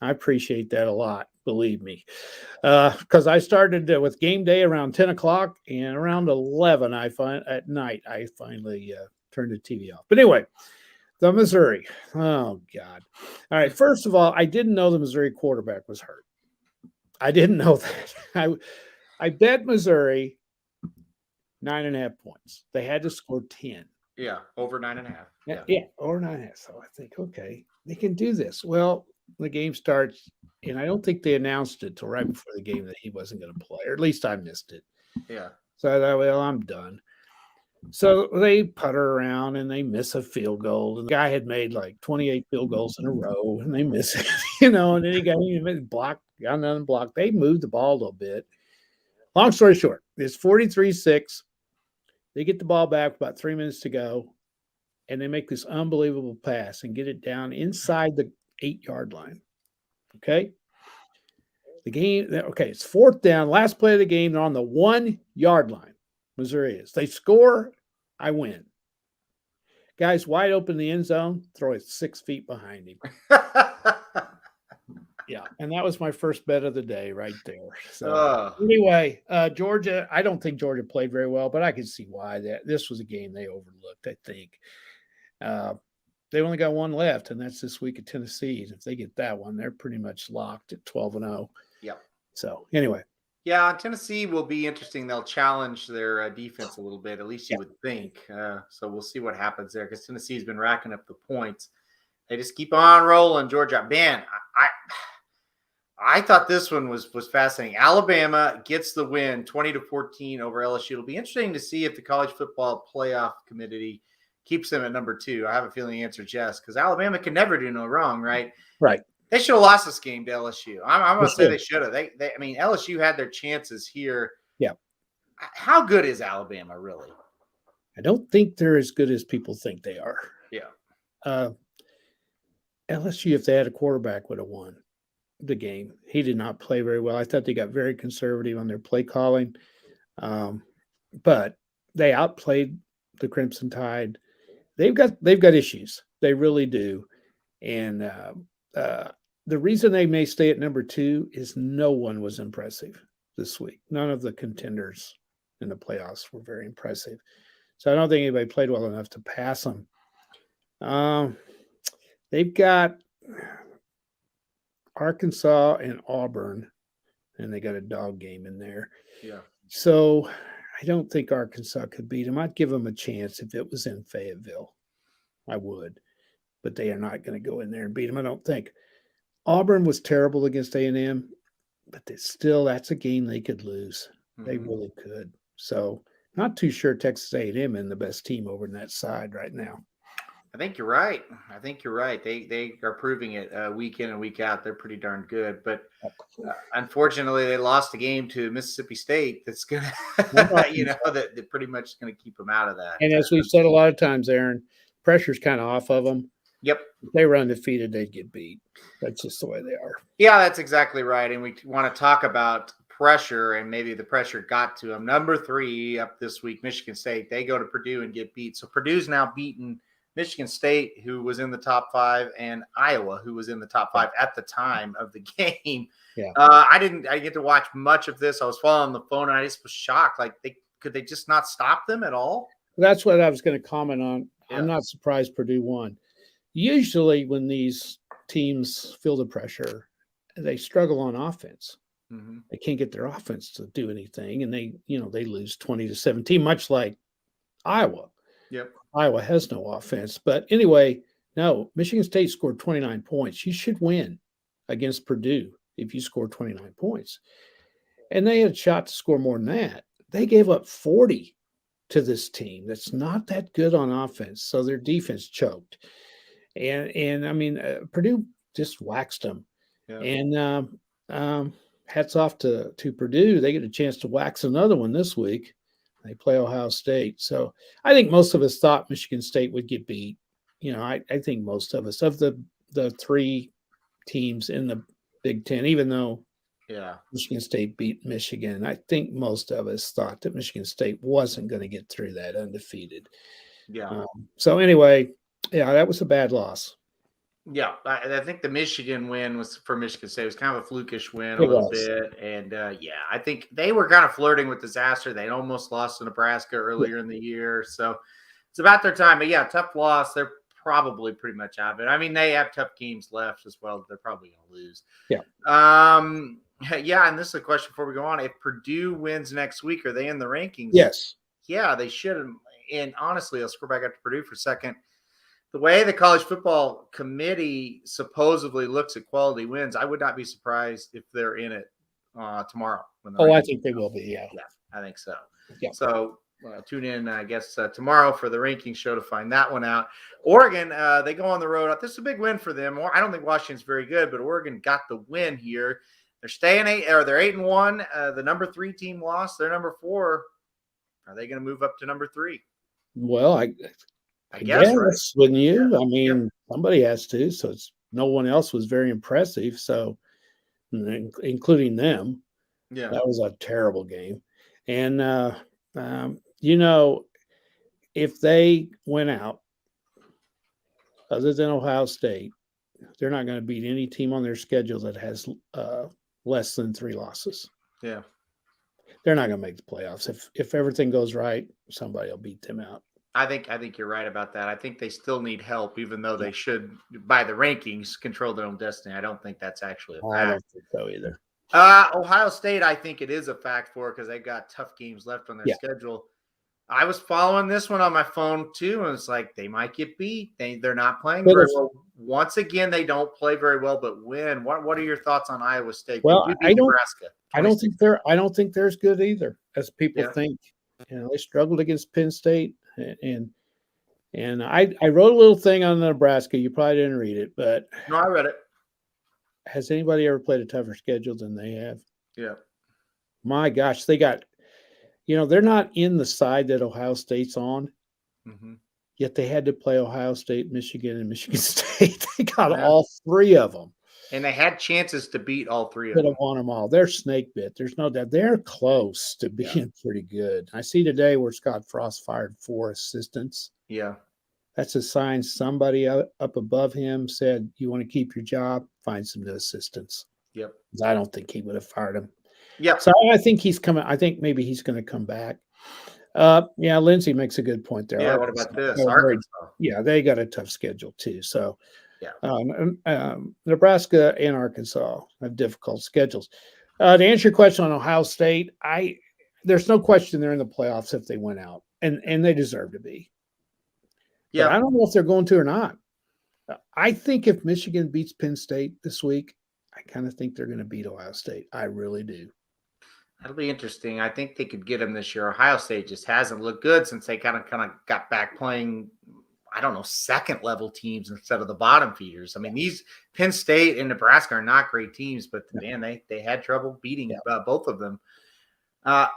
S3: I appreciate that a lot, believe me, because I started with game day around 10 o'clock, and around 11 at night I finally turned the TV off. But anyway, the Missouri. Oh God! All right. First of all, I didn't know the Missouri quarterback was hurt. I didn't know that. I bet Missouri 9.5 points. They had to score 10.
S1: Yeah, over 9.5.
S3: Yeah, over 9.5. So I think, okay, they can do this. Well, the game starts, and I don't think they announced it till right before the game that he wasn't going to play, or at least I missed it.
S1: Yeah.
S3: So I thought, well, I'm done. So they putter around and they miss a field goal. And the guy had made like 28 field goals in a row, and they miss it, and then he got blocked, got another block. They moved the ball a little bit. Long story short, it's 43-6. They get the ball back with about 3 minutes to go, and they make this unbelievable pass and get it down inside the 8-yard line. Okay. It's fourth down, last play of the game. They're on the 1-yard line. Missouri is. They score, I win. Guys wide open in the end zone, throw it 6 feet behind him. Yeah, and that was my first bet of the day right there. So anyway, Georgia, I don't think Georgia played very well, but I can see why. This was a game they overlooked, I think. They only got one left, and that's this week at Tennessee. If they get that one, they're pretty much locked at 12-0.
S1: Yep.
S3: So anyway.
S1: Yeah, Tennessee will be interesting. They'll challenge their defense a little bit, at least you would think. So we'll see what happens there, because Tennessee's been racking up the points. They just keep on rolling. Georgia, man, I thought this one was fascinating. Alabama gets the win, 20-14 over LSU. It'll be interesting to see if the College Football Playoff Committee keeps them at number 2. I have a feeling the answer is yes, because Alabama can never do no wrong, right?
S3: Right.
S1: They should have lost this game to LSU. I'm going to say they should have. I mean, LSU had their chances here.
S3: Yeah.
S1: How good is Alabama, really?
S3: I don't think they're as good as people think they are.
S1: Yeah.
S3: LSU, if they had a quarterback, would have won the game. He did not play very well. I thought they got very conservative on their play calling. But they outplayed the Crimson Tide. They've got issues. They really do. And the reason they may stay at number 2 is no one was impressive this week. None of the contenders in the playoffs were very impressive. So I don't think anybody played well enough to pass them. They've got Arkansas and Auburn, and they got a dog game in there.
S1: Yeah.
S3: So I don't think Arkansas could beat them. I'd give them a chance if it was in Fayetteville. I would. But they are not going to go in there and beat them, I don't think. Auburn was terrible against A&M, but that's a game they could lose. Mm-hmm. They really could. So not too sure Texas A&M is the best team over on that side right now.
S1: I think you're right. They are proving it week in and week out. They're pretty darn good. But unfortunately, they lost a game to Mississippi State. That's gonna, that pretty much is going to keep them out of that.
S3: And as we've said a lot of times, Aaron, pressure's kind of off of them.
S1: Yep.
S3: If they were undefeated, they'd get beat. That's just the way they are.
S1: Yeah, that's exactly right. And we want to talk about pressure, and maybe the pressure got to them. Number 3 up this week, Michigan State. They go to Purdue and get beat. So Purdue's now beaten Michigan State, who was in the top 5, and Iowa, who was in the top 5 at the time of the game.
S3: Yeah.
S1: I didn't get to watch much of this. I was following the phone, and I just was shocked. Like, could they just not stop them at all?
S3: That's what I was going to comment on.
S1: Yeah.
S3: I'm not surprised Purdue won. Usually when these teams feel the pressure, they struggle on offense.
S1: Mm-hmm.
S3: They can't get their offense to do anything, and they lose 20-17, much like Iowa.
S1: Yep.
S3: Iowa has no offense. But anyway, no, Michigan State scored 29 points. You should win against Purdue if you score 29 points. And they had a shot to score more than that. They gave up 40 to this team that's not that good on offense. So their defense choked. And I mean, Purdue just waxed them.
S1: Yeah.
S3: And hats off to Purdue. They get a chance to wax another one this week. They play Ohio State. So I think most of us thought Michigan State would get beat. I think most of us, of the three teams in the Big Ten, even though Michigan State beat Michigan, I think most of us thought that Michigan State wasn't going to get through that undefeated.
S1: Yeah.
S3: So anyway, that was a bad loss.
S1: Yeah, I think the Michigan win was for Michigan State. It was kind of a flukish win a little bit. And I think they were kind of flirting with disaster. They almost lost to Nebraska earlier in the year. So it's about their time. But yeah, tough loss. They're probably pretty much out of it. I mean, they have tough games left as well. They're probably going to lose.
S3: Yeah.
S1: And this is a question before we go on. If Purdue wins next week, are they in the rankings?
S3: Yes.
S1: Yeah, they should. And honestly, I'll scroll back up to Purdue for a second. The way the college football committee supposedly looks at quality wins, I would not be surprised if they're in it tomorrow.
S3: I think they will be. Yeah,
S1: I think so.
S3: Yeah.
S1: So tune in, I guess, tomorrow for the ranking show to find that one out. Oregon, they go on the road. This is a big win for them. I don't think Washington's very good, but Oregon got the win here. They're staying they're 8-1. The number 3 team lost. They're number 4. Are they going to move up to number 3?
S3: Well, I guess right? Wouldn't you? Yeah. I mean, somebody has to. So no one else was very impressive. So, including them, that was a terrible game. And if they went out, other than Ohio State, they're not going to beat any team on their schedule that has less than 3 losses.
S1: Yeah,
S3: they're not going to make the playoffs. If everything goes right, somebody will beat them out.
S1: I think you're right about that. I think they still need help, even though they should, by the rankings, control their own destiny. I don't think that's actually a fact.
S3: I don't think so either.
S1: Ohio State, I think it is a fact for because they've got tough games left on their schedule. I was following this one on my phone too, and it's like they might get beat. They're not playing very well. Once again, they don't play very well, but win. What are your thoughts on Iowa State?
S3: Well, Nebraska. I don't think they're as good either as people think. They struggled against Penn State. And I wrote a little thing on Nebraska. You probably didn't read it, but
S1: no, I read it.
S3: Has anybody ever played a tougher schedule than they have?
S1: Yeah.
S3: My gosh, they got, they're not in the side that Ohio State's on. Mm-hmm. Yet they had to play Ohio State, Michigan, and Michigan State. They got all 3 of them.
S1: And they had chances to beat all 3 of
S3: them.
S1: Could
S3: have won them all. They're snake bit. There's no doubt. They're close to being pretty good. I see today where Scott Frost fired 4 assistants.
S1: Yeah.
S3: That's a sign somebody up above him said, you want to keep your job, find some new assistants.
S1: Yep.
S3: I don't think he would have fired him.
S1: Yeah.
S3: So I think he's coming. I think maybe he's going to come back. Lindsay makes a good point there.
S1: Yeah, what about this? Arkansas.
S3: Yeah, they got a tough schedule too. So Nebraska and Arkansas have difficult schedules. To answer your question on Ohio State, there's no question they're in the playoffs if they went out, and they deserve to be. Yeah, I don't know if they're going to or not. I think if Michigan beats Penn State this week, I kind of think they're going to beat Ohio State. I really do.
S1: That'll be interesting. I think they could get them this year. Ohio State just hasn't looked good since they kind of got back playing, I don't know, second level teams instead of the bottom feeders. I mean, these Penn State and Nebraska are not great teams, but man, they had trouble beating both of them.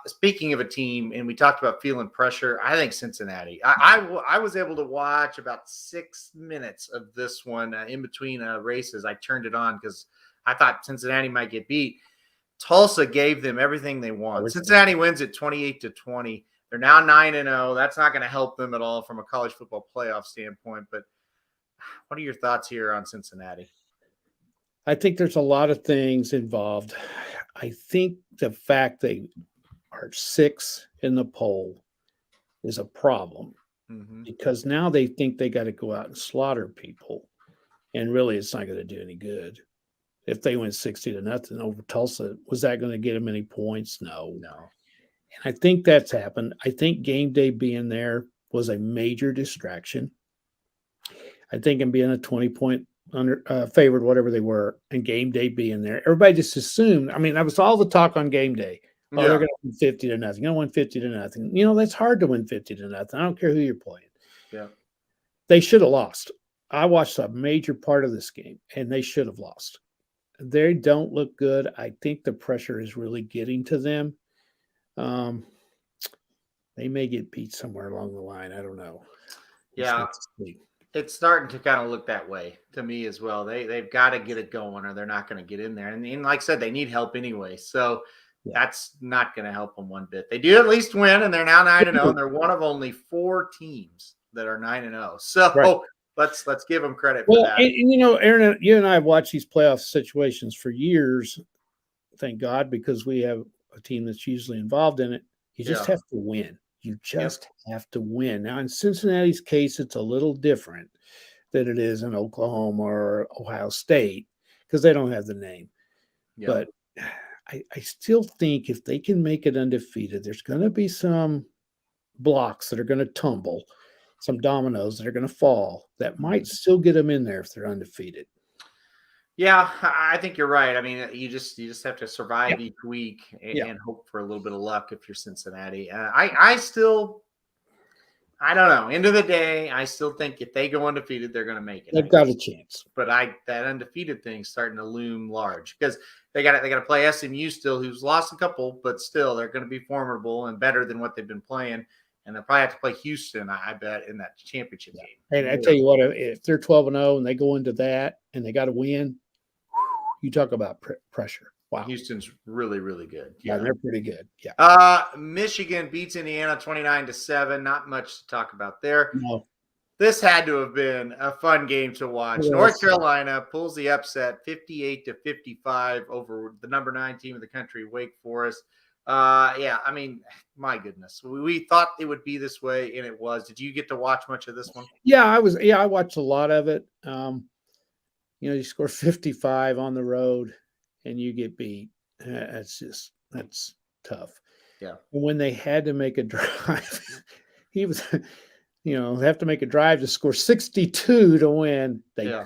S1: Speaking of a team, and we talked about feeling pressure, I think Cincinnati. I was able to watch about 6 minutes of this one in between races. I turned it on because I thought Cincinnati might get beat. Tulsa gave them everything they want. Cincinnati wins at 28-20. They're now 9-0. That's not going to help them at all from a college football playoff standpoint. But what are your thoughts here on Cincinnati?
S3: I think there's a lot of things involved. I think the fact they are 6 in the poll is a problem because now they think they got to go out and slaughter people. And really, it's not going to do any good. If they went 60-0 over Tulsa, was that going to get them any points? No. And I think that's happened. I think game day being there was a major distraction. I think him being a 20-point favored, whatever they were, and game day being there, everybody just assumed. I mean, that was all the talk on game day. Oh, they're going to win 50-0. You're going to win 50-0. That's hard to win 50-0. I don't care who you're playing.
S1: Yeah.
S3: They should have lost. I watched a major part of this game, and they should have lost. They don't look good. I think the pressure is really getting to them. Um, they may get beat somewhere along the line. I don't know.
S1: Yeah, it's starting to kind of look that way to me as well. They've got to get it going, or they're not going to get in there. And like I said, they need help anyway. So that's not going to help them one bit. They do at least win, and they're now 9-0, and they're one of only 4 teams that are 9-0. So let's give them credit for that.
S3: And Aaron, you and I have watched these playoff situations for years. Thank God, because we have a team that's usually involved in it. You just have to win. You just have to win. Now, in Cincinnati's case, it's a little different than it is in Oklahoma or Ohio State because they don't have the name. But I still think if they can make it undefeated, there's going to be some blocks that are going to tumble, some dominoes that are going to fall that might still get them in there if they're undefeated.
S1: Yeah, I think you're right. I mean, you just have to survive each week and hope for a little bit of luck if you're Cincinnati. I don't know. End of the day, I still think if they go undefeated, they're going to make it.
S3: They've got a chance.
S1: But that undefeated thing's starting to loom large because they got to play SMU still, who's lost a couple, but still they're going to be formidable and better than what they've been playing. And they'll probably have to play Houston, I bet, in that championship game.
S3: And I tell you what, if they're 12-0 and they go into that and they got to win, you talk about pressure. Wow.
S1: Houston's really, really good.
S3: Yeah, they're pretty good. Yeah.
S1: Michigan beats Indiana 29-7. Not much to talk about there.
S3: No.
S1: This had to have been a fun game to watch.
S3: Yes.
S1: North Carolina pulls the upset 58-55 over the number 9 team of the country, Wake Forest. I mean, my goodness. We thought it would be this way, and it was. Did you get to watch much of this one?
S3: Yeah, I watched a lot of it. You score 55 on the road and you get beat. That's tough.
S1: Yeah.
S3: And when they had to make a drive, they have to make a drive to score 62 to win. They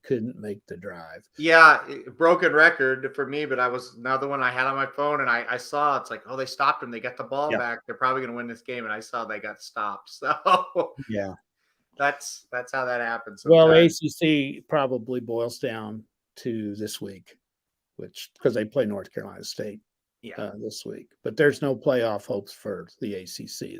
S3: couldn't make the drive.
S1: Yeah, broken record for me, but I was another one I had on my phone, and I saw it's like, oh, they stopped them. They got the ball back. They're probably going to win this game, and I saw they got stopped. So
S3: yeah.
S1: That's how that happens.
S3: Well, ACC probably boils down to this week, because they play North Carolina State this week. But there's no playoff hopes for the ACC.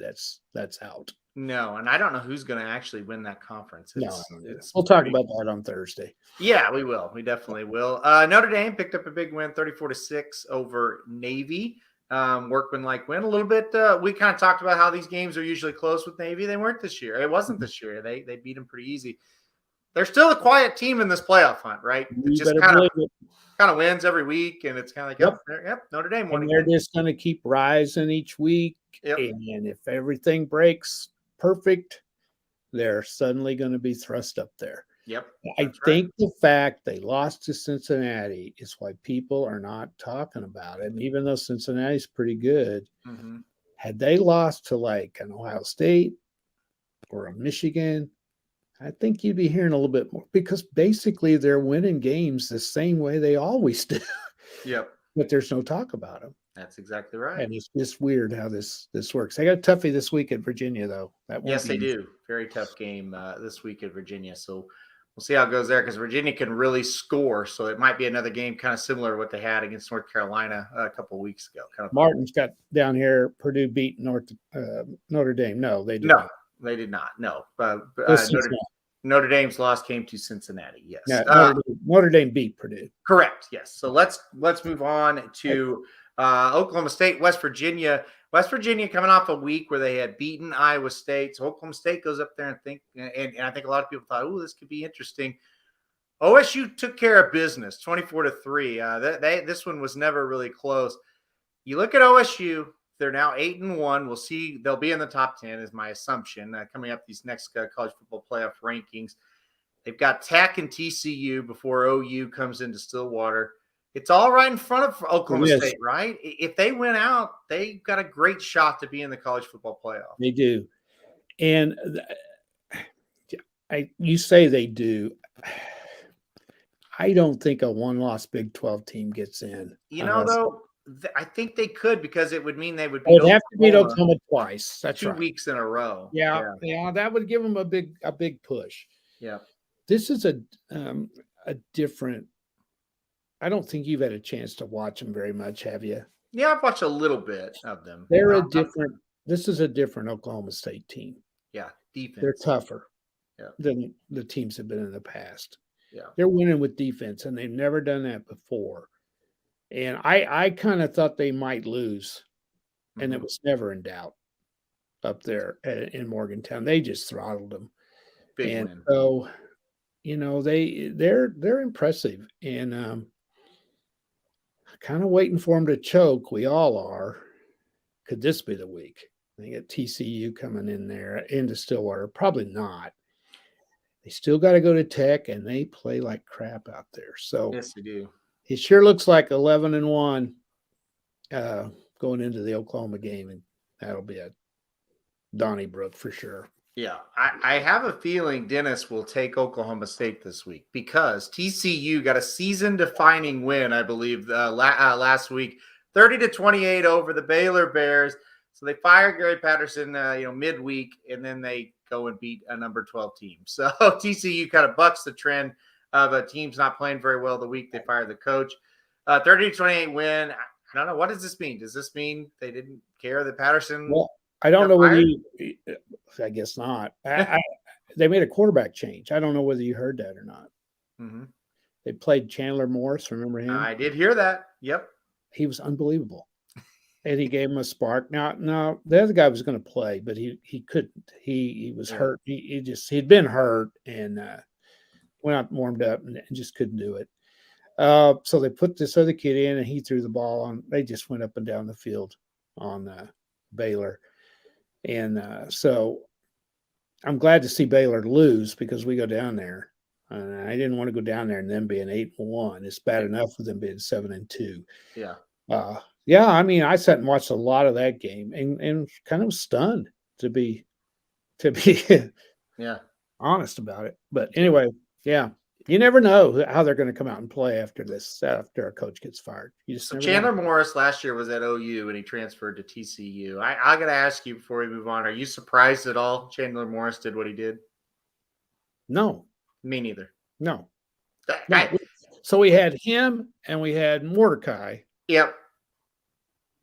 S3: That's out.
S1: No, and I don't know who's going to actually win that conference.
S3: We'll talk about that on Thursday.
S1: Yeah, we will. We definitely will. Notre Dame picked up a big win, 34-6 over Navy. Workmanlike win a little bit. We kind of talked about how these games are usually close with Navy. They weren't this year. It wasn't this year. They beat them pretty easy. They're still a quiet team in this playoff hunt, right? It just kind of wins every week, and it's kind of like, Notre Dame won.
S3: And they're just going to keep rising each week. Yep. And if everything breaks perfect, they're suddenly going to be thrust up there.
S1: Yep.
S3: I think the fact they lost to Cincinnati is why people are not talking about it. And even though Cincinnati's pretty good, had they lost to like an Ohio State or a Michigan, I think you'd be hearing a little bit more, because basically they're winning games the same way they always do.
S1: Yep.
S3: But there's no talk about them.
S1: That's exactly right.
S3: And it's just weird how this works. They got a toughie this week at Virginia, though.
S1: Yes, they do. Very tough game this week at Virginia. So we'll see how it goes there, because Virginia can really score. So it might be another game kind of similar to what they had against North Carolina a couple of weeks ago.
S3: Martin's got down here, Purdue beat Notre Dame. No, they did not.
S1: They did not. No. Notre Dame's loss came to Cincinnati. Yes.
S3: Yeah, Notre Dame beat Purdue.
S1: Correct. Yes. So let's move on to Oklahoma State, West Virginia. West Virginia coming off a week where they had beaten Iowa State. So Oklahoma State goes up there and I think a lot of people thought, oh, this could be interesting. OSU took care of business, 24-3. This one was never really close. You look at OSU, they're now 8-1. We'll see. They'll be in the top 10 is my assumption coming up these next college football playoff rankings. They've got Tech and TCU before OU comes into Stillwater. It's all right in front of Oklahoma State, right? If they win out, they've got a great shot to be in the college football playoff.
S3: They do. And you say they do. I don't think a one-loss Big 12 team gets in.
S1: Though, I think they could, because it would mean they would
S3: have to beat Oklahoma twice. That's
S1: 2 weeks in a row.
S3: Yeah, that would give them a big push.
S1: Yeah.
S3: This is a different. I don't think you've had a chance to watch them very much, have you?
S1: Yeah, I've watched a little bit of them.
S3: They're a different. This is a different Oklahoma State team.
S1: Yeah,
S3: They're
S1: defense.
S3: tougher
S1: Yeah.
S3: than the teams have been in the past.
S1: Yeah.
S3: They're winning with defense, and they've never done that before. And I kind of thought they might lose, and it was never in doubt up there in Morgantown. They just throttled them.
S1: Big
S3: And
S1: win.
S3: so, they're impressive, and kind of waiting for them to choke. We all are. Could this be the week? They get TCU coming in there into Stillwater. Probably not. They still got to go to Tech, and they play like crap out there. So
S1: yes, they do.
S3: It sure looks like 11-1 going into the Oklahoma game, and that'll be a Donnybrook for sure.
S1: Yeah, I have a feeling Dennis will take Oklahoma State this week because TCU got a season-defining win, I believe, last week, 30-28 over the Baylor Bears. So they fired Gary Patterson, midweek, and then they go and beat a number 12 team. So TCU kind of bucks the trend of a team's not playing very well the week they fired the coach. 30-28 win. I don't know. What does this mean? Does this mean they didn't care that Patterson?
S3: Well, I don't know whether I guess not. They made a quarterback change. I don't know whether you heard that or not.
S1: Mm-hmm.
S3: They played Chandler Morris. Remember him?
S1: I did hear that. Yep.
S3: He was unbelievable. And he gave him a spark. Now the other guy was going to play, but he couldn't. He was hurt. He'd been hurt and went out and warmed up and just couldn't do it. So they put this other kid in, and he threw the ball on. They just went up and down the field on Baylor. And so I'm glad to see Baylor lose because we go down there. And I didn't want to go down there and then be an 8-1. It's bad enough with them being 7-2.
S1: Yeah.
S3: Yeah, I mean, I sat and watched a lot of that game and kind of stunned to be honest about it. But anyway, yeah. You never know how they're going to come out and play after a coach gets fired. You just
S1: Chandler Morris last year was at OU and he transferred to TCU. I got to ask you before we move on, are you surprised at all Chandler Morris did what he did?
S3: No.
S1: Me neither.
S3: No. So we had him and we had Mordecai.
S1: Yep.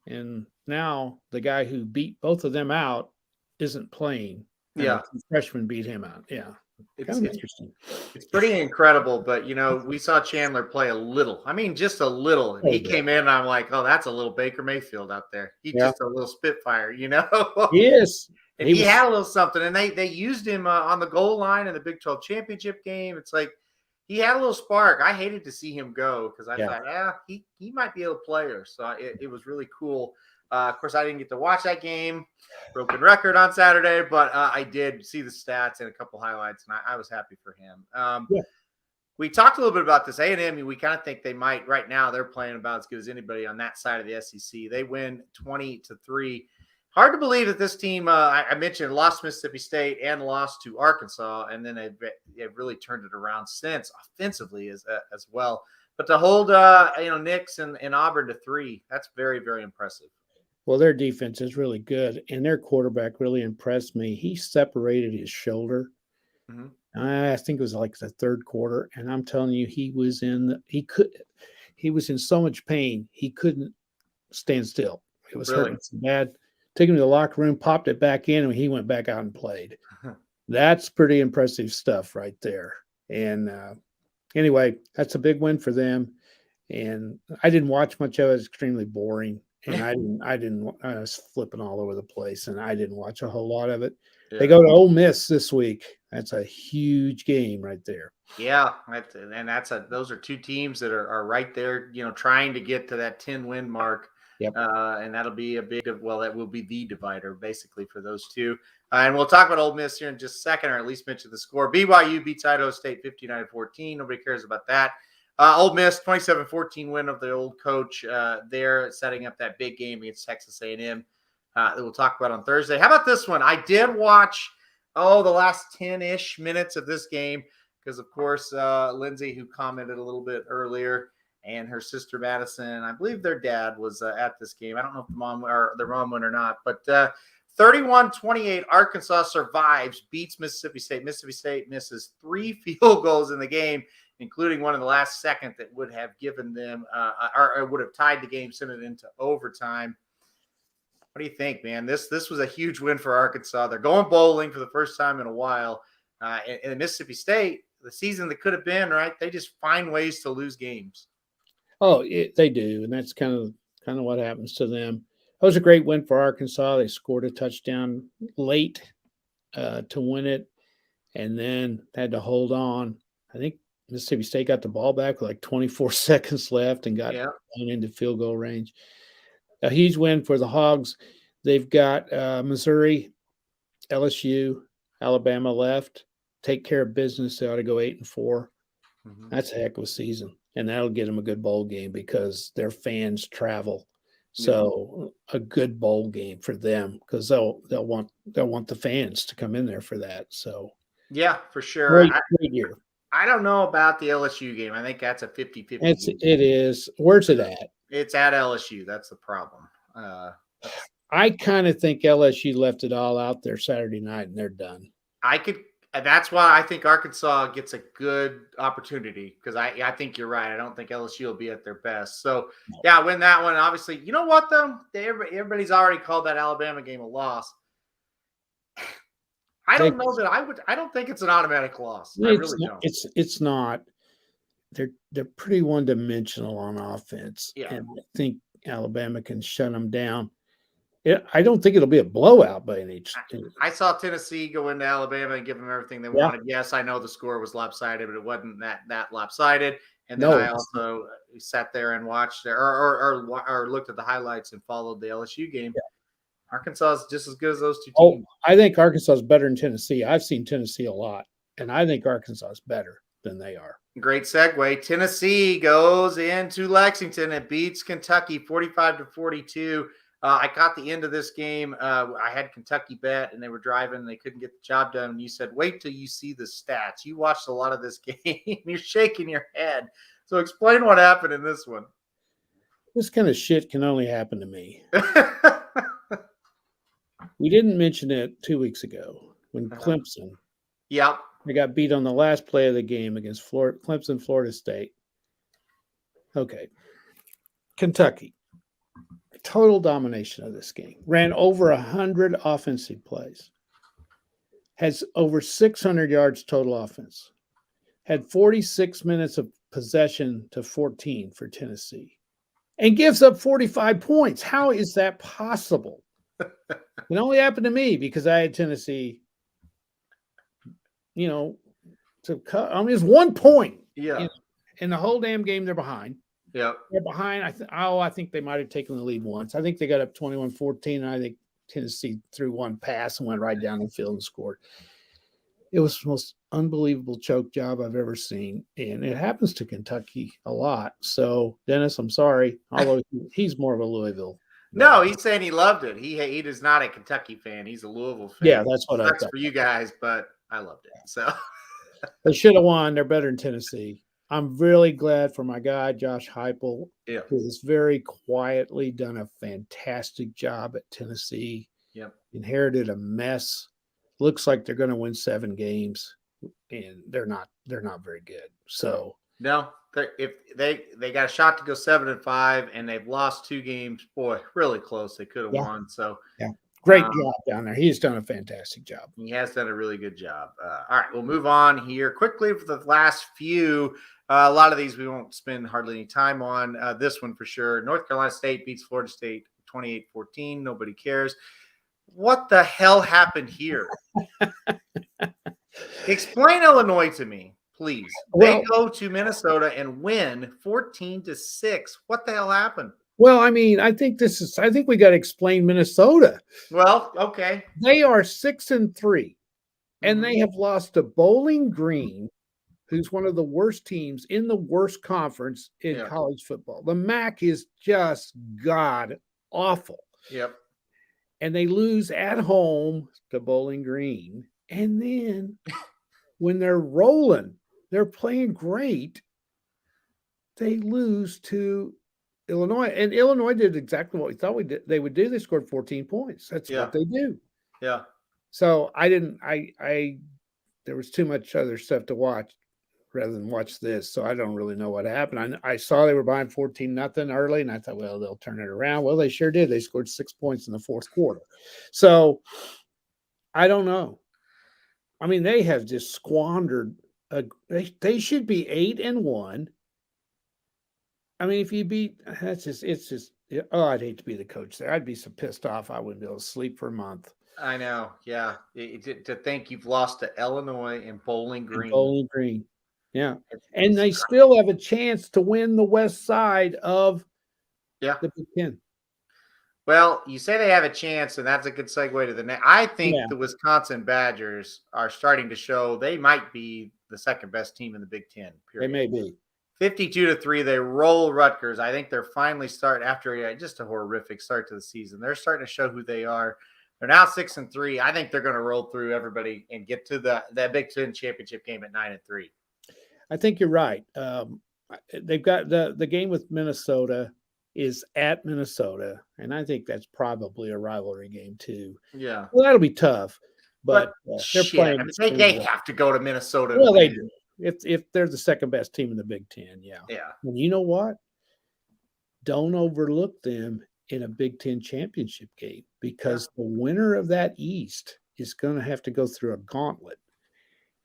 S3: And now the guy who beat both of them out isn't playing.
S1: Yeah.
S3: The freshman beat him out. Yeah.
S1: It's
S3: interesting.
S1: It's pretty incredible, but we saw Chandler play a little. I mean, just a little. And he came in, and I'm like, oh, that's a little Baker Mayfield out there. He's just a little Spitfire,
S3: Yes.
S1: And he had a little something, and they used him on the goal line in the Big 12 championship game. It's like he had a little spark. I hated to see him go because I thought, he might be a player. So it was really cool. Of course, I didn't get to watch that game, broken record on Saturday, but I did see the stats and a couple highlights, and I was happy for him. We talked a little bit about this. A&M, we kind of think they might right now. They're playing about as good as anybody on that side of the SEC. They win 20-3. Hard to believe that this team, I mentioned, lost to Mississippi State and lost to Arkansas, and then they've really turned it around since offensively as well. But to hold, Nix and Auburn to 3, that's very, very impressive.
S3: Well, their defense is really good, and their quarterback really impressed me. He separated his shoulder. Mm-hmm. I think it was like the third quarter, and I'm telling you, he was in so much pain he couldn't stand still. It was hurting so bad. Took him to the locker room, popped it back in, and he went back out and played. That's pretty impressive stuff right there. And anyway, that's a big win for them. And I didn't watch much of it. It was extremely boring. And I was flipping all over the place, and I didn't watch a whole lot of it. Yeah. They go to Ole Miss this week. That's a huge game right there.
S1: Yeah, and those are two teams that are right there, trying to get to that 10-win mark.
S3: Yep.
S1: And that'll be that will be the divider basically for those two. And we'll talk about Ole Miss here in just a second, or at least mention the score. BYU beats Idaho State 59-14. Nobody cares about that. Ole Miss 27-14 win of the old coach there, setting up that big game against Texas A&M that we'll talk about on Thursday. How about this one? I did watch the last 10-ish minutes of this game because, of course, Lindsay, who commented a little bit earlier, and her sister Madison, I believe their dad was at this game. I don't know if their mom went or not, but 31-28, Arkansas survives, beats Mississippi State. Mississippi State misses 3 field goals in the game, including one in the last second that would have given them or would have tied the game, sent it into overtime. What do you think, man? This was a huge win for Arkansas. They're going bowling for the first time in a while. And Mississippi State, the season that could have been, right? They just find ways to lose games.
S3: Oh, they do, and that's kind of what happens to them. That was a great win for Arkansas. They scored a touchdown late to win it, and then had to hold on. I think Mississippi State got the ball back with like 24 seconds left and got into field goal range. A huge win for the Hogs. They've got Missouri, LSU, Alabama left. Take care of business. They ought to go 8-4. Mm-hmm. That's a heck of a season, and that'll get them a good bowl game because their fans travel. So a good bowl game for them because they'll want the fans to come in there for that. So
S1: yeah, for sure.
S3: Great year.
S1: I don't know about the LSU game. I think that's a 50-50.
S3: It is. Where's it at?
S1: It's at LSU. That's the problem.
S3: I kind of think LSU left it all out there Saturday night, and they're done.
S1: That's why I think Arkansas gets a good opportunity because I think you're right. I don't think LSU will be at their best. So, yeah, win that one. Obviously, you know what, though? Everybody's already called that Alabama game a loss. I don't know that I don't think it's an automatic loss. I really don't.
S3: It's not. They're pretty one-dimensional on offense.
S1: Yeah.
S3: And I think Alabama can shut them down. I don't think it'll be a blowout by any chance.
S1: I saw Tennessee go into Alabama and give them everything they wanted. Yes, I know the score was lopsided, but it wasn't that lopsided. And then I also sat there and watched or looked at the highlights and followed the LSU game. Yeah. Arkansas is just as good as those two teams.
S3: I think Arkansas is better than Tennessee. I've seen Tennessee a lot, and I think Arkansas is better than they are.
S1: Great segue. Tennessee goes into Lexington and beats Kentucky 45-42. I caught the end of this game. I had Kentucky bet, and they were driving, and they couldn't get the job done. And you said, wait till you see the stats. You watched a lot of this game. You're shaking your head. So explain what happened in this one.
S3: This kind of shit can only happen to me. We didn't mention it 2 weeks ago when Clemson they got beat on the last play of the game against Clemson, Florida State. Okay. Kentucky. Total domination of this game. Ran over 100 offensive plays. Has over 600 yards total offense. Had 46 minutes of possession to 14 for Tennessee. And gives up 45 points. How is that possible? It only happened to me because I had Tennessee, to cut. I mean, it's 1 point.
S1: Yeah.
S3: In the whole damn game, they're behind.
S1: Yeah.
S3: They're behind. I think they might have taken the lead once. I think they got up 21-14, and I think Tennessee threw one pass and went right down the field and scored. It was the most unbelievable choke job I've ever seen, and it happens to Kentucky a lot. So, Dennis, I'm sorry. Although he's more of a Louisville.
S1: No, he's saying he loved it. He is not a Kentucky fan. He's a Louisville fan.
S3: Yeah, that's what I thought.
S1: For you guys, but I loved it. So
S3: they should have won. They're better than Tennessee. I'm really glad for my guy, Josh Heupel, who has very quietly done a fantastic job at Tennessee.
S1: Yep.
S3: Inherited a mess. Looks like they're going to win 7 games, and they're not very good. So
S1: no, if they got a shot to go 7-5, and they've lost 2 games, boy, really close. They could have won. So
S3: great job down there. He's done a fantastic job.
S1: He has done a really good job. All right, we'll move on here quickly for the last few. A lot of these we won't spend hardly any time on. This one for sure. North Carolina State beats Florida State 28-14. Nobody cares. What the hell happened here? Explain Illinois to me, please. They go to Minnesota and win 14-6. What the hell happened?
S3: Well, I mean, I think we got to explain Minnesota.
S1: Well, okay.
S3: They are 6-3, and they have lost to Bowling Green, who's one of the worst teams in the worst conference in college football. The MAC is just god awful.
S1: Yep.
S3: And they lose at home to Bowling Green. And then when they're rolling, they're playing great, they lose to Illinois. And Illinois did exactly what we thought they would do. They scored 14 points. That's what they do.
S1: Yeah.
S3: So there was too much other stuff to watch rather than watch this. So I don't really know what happened. I saw they were behind 14-0 early, and I thought, well, they'll turn it around. Well, they sure did. They scored 6 points in the fourth quarter. So I don't know. I mean, they have just squandered. They should be 8-1. I mean, if you beat, it's just. Oh, I'd hate to be the coach there. I'd be so pissed off I wouldn't be able to sleep for a month.
S1: I know. Yeah. To think you've lost to Illinois and Bowling Green.
S3: Bowling Green. Yeah. And they still have a chance to win the west side of the Big Ten.
S1: Well, you say they have a chance, and that's a good segue to the next. I think the Wisconsin Badgers are starting to show they might be the second best team in the Big Ten.
S3: Period. They may be.
S1: 52-3, they roll Rutgers. I think they're finally after just a horrific start to the season. They're starting to show who they are. They're now 6-3. I think they're going to roll through everybody and get to that Big Ten championship game at 9-3.
S3: I think you're right. They've got the game with Minnesota is at Minnesota, and I think that's probably a rivalry game too.
S1: Yeah.
S3: Well, that'll be tough, but they're playing.
S1: I mean, they have to go to Minnesota.
S3: Well, they do. If they're the second best team in the Big Ten, yeah. And you know what? Don't overlook them in a Big Ten championship game, because the winner of that East is going to have to go through a gauntlet.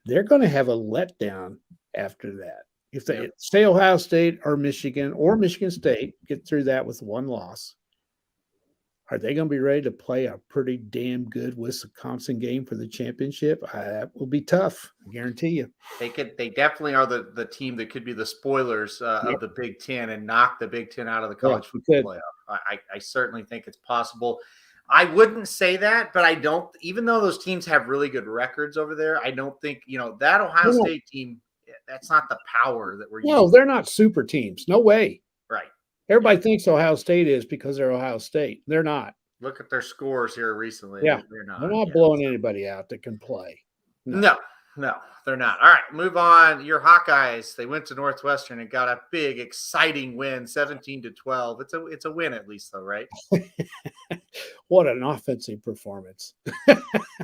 S3: They're going to have a letdown after that. If they say Ohio State or Michigan State get through that with one loss, are they going to be ready to play a pretty damn good Wisconsin game for the championship? That will be tough. I guarantee you.
S1: They definitely are the team that could be the spoilers of the Big Ten and knock the Big Ten out of the college football playoff. I certainly think it's possible. I wouldn't say that, but I don't. Even though those teams have really good records over there, I don't think that Ohio State team. That's not the power that we're using.
S3: No, they're not super teams. No way.
S1: Right.
S3: Everybody thinks Ohio State is because they're Ohio State. They're not.
S1: Look at their scores here recently.
S3: Yeah.
S1: They're not.
S3: They're not blowing anybody out that can play.
S1: No, they're not. All right, move on. Your Hawkeyes, they went to Northwestern and got a big, exciting win, 17-12. It's a win at least, though, right?
S3: What an offensive performance.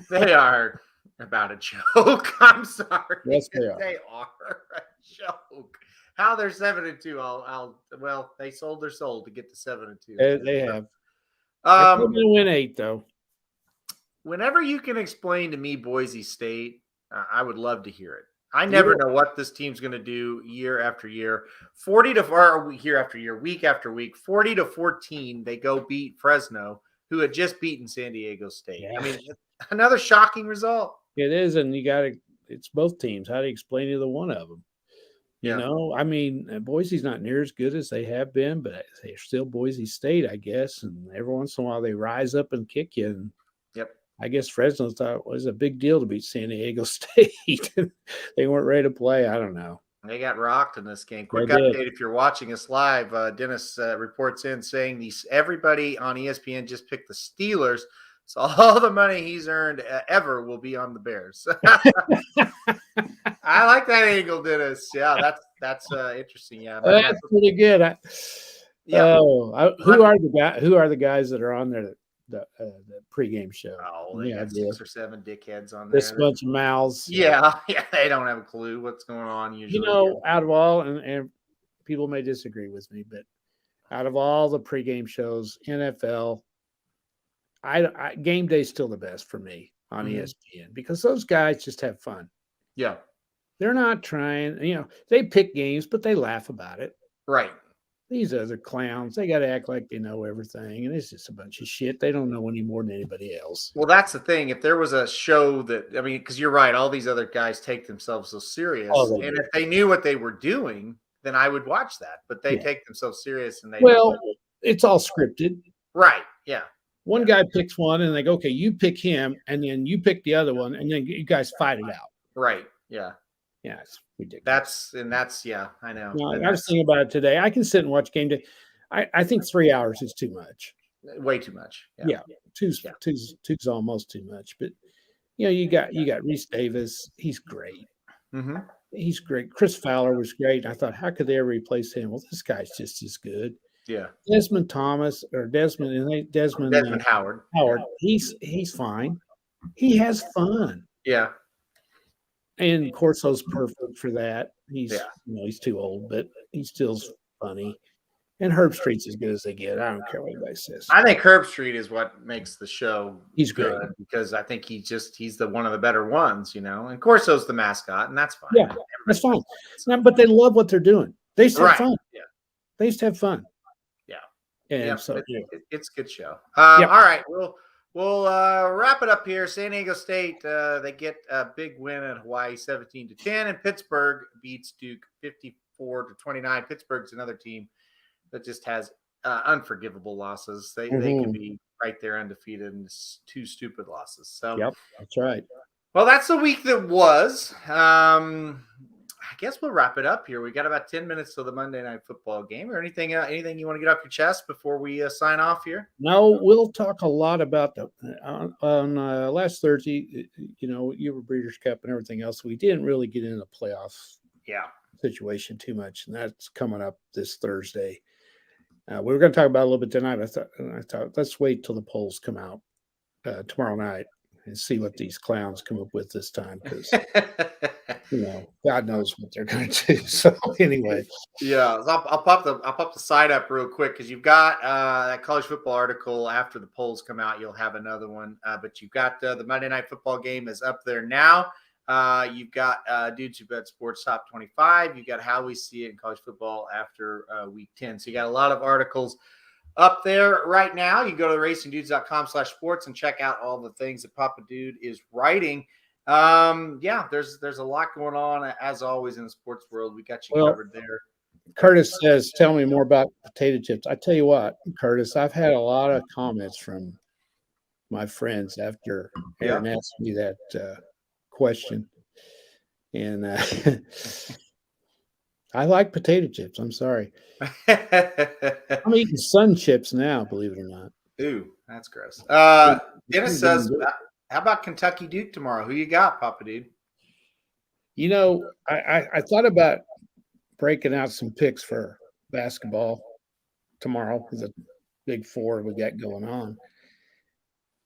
S1: They are about a joke. I'm sorry.
S3: Yes, they are.
S1: They are a joke. How they're 7-2? Well, they sold their soul to get to 7-2.
S3: They have. They're going to win 8, though.
S1: Whenever you can explain to me Boise State, I would love to hear it. I never know what this team's going to do year after year. Year after year, week after week, 40-14, they go beat Fresno, who had just beaten San Diego State. Yeah. I mean, another shocking result.
S3: It is, and it's both teams. How do you explain either one of them? I mean, Boise's not near as good as they have been, but they're still Boise State, I guess. And every once in a while they rise up and kick you. And I guess Fresno thought it was a big deal to beat San Diego State. They weren't ready to play. I don't know.
S1: They got rocked in this game. Quick update if you're watching us live. Dennis reports in saying everybody on ESPN just picked the Steelers. So all the money he's earned ever will be on the Bears. I like that angle, Dennis. Yeah, that's interesting. Yeah,
S3: that's pretty good. Who are the guys that are on there? The pregame show.
S1: Oh, they got 6 or 7 dickheads on there.
S3: This bunch of mouths.
S1: Yeah, they don't have a clue what's going on usually.
S3: Out of all, and people may disagree with me, but out of all the pregame shows, NFL, Game Day is still the best for me on ESPN, because those guys just have fun.
S1: Yeah.
S3: They're not trying, they pick games, but they laugh about it.
S1: Right.
S3: These other clowns, they got to act like they know everything, and it's just a bunch of shit. They don't know any more than anybody else.
S1: Well, that's the thing. If there was a show because you're right, all these other guys take themselves so serious. And if they knew what they were doing, then I would watch that. But they take themselves serious. And
S3: it's all scripted.
S1: Right, yeah.
S3: One guy picks one, and they go, okay, you pick him, and then you pick the other one, and then you guys fight it out.
S1: Right, yeah.
S3: Yeah, it's ridiculous.
S1: That's I know.
S3: No, I was thinking about it today. I can sit and watch Game Day. I think 3 hours is too much.
S1: Way too much.
S3: Yeah. Two's almost too much. But you got Reese Davis. He's great.
S1: Mm-hmm.
S3: He's great. Chris Fowler was great. I thought, how could they ever replace him? Well, this guy's just as good.
S1: Yeah.
S3: Desmond Howard.
S1: Howard.
S3: He's fine. he has fun.
S1: Yeah.
S3: And Corso's perfect for that. He's
S1: Yeah.
S3: he's too old, but he still's funny. And Herb Street's as good as they get. I don't care what anybody says.
S1: I think Herb Street is what makes the show
S3: He's
S1: good
S3: great.
S1: because I think he's the one of the better ones, And Corso's the mascot, and that's fine.
S3: Yeah, that's fine. But they love what they're doing. They used to have fun.
S1: Yeah.
S3: They used to have fun.
S1: Yeah.
S3: And
S1: it's a good show.
S3: Yep.
S1: All right. We'll wrap it up here. San Diego State, they get a big win at Hawaii 17-10, and Pittsburgh beats Duke 54-29. Pittsburgh's another team that just has unforgivable losses. They could be right there undefeated and 2 stupid losses. So
S3: yep, that's right.
S1: Well, that's the week that was. I guess we'll wrap it up here. We got about 10 minutes till the Monday Night Football game. Or anything you want to get off your chest before we sign off here?
S3: No, we'll talk a lot about on last Thursday. You were Breeders' Cup and everything else. We didn't really get into the playoff situation too much, and that's coming up this Thursday. We were going to talk about it a little bit tonight. I thought let's wait till the polls come out tomorrow night and see what these clowns come up with this time, because God knows what they're going to do. So anyway,
S1: yeah, I'll pop the site up real quick because you've got that college football article. After the polls come out, you'll have another one. But you've got the Monday Night Football game is up there now. You've got Dudes Who Bet Sports Top 25. You've got how we see it in college football after week 10. So you got a lot of articles up there right now. You go to racingdudes.com/sports and check out all the things that Papa Dude is writing. There's a lot going on as always in the sports world. We got you covered there.
S3: Curtis says, tell me more about potato chips. I tell you what, Curtis, I've had a lot of comments from my friends after Aaron asked me that question. And I like potato chips. I'm sorry. I'm eating sun chips now, believe it or not.
S1: Ooh, that's gross. Dennis says, how about Kentucky Duke tomorrow? Who you got, Papa Dude?
S3: I thought about breaking out some picks for basketball tomorrow with the big 4 we got going on.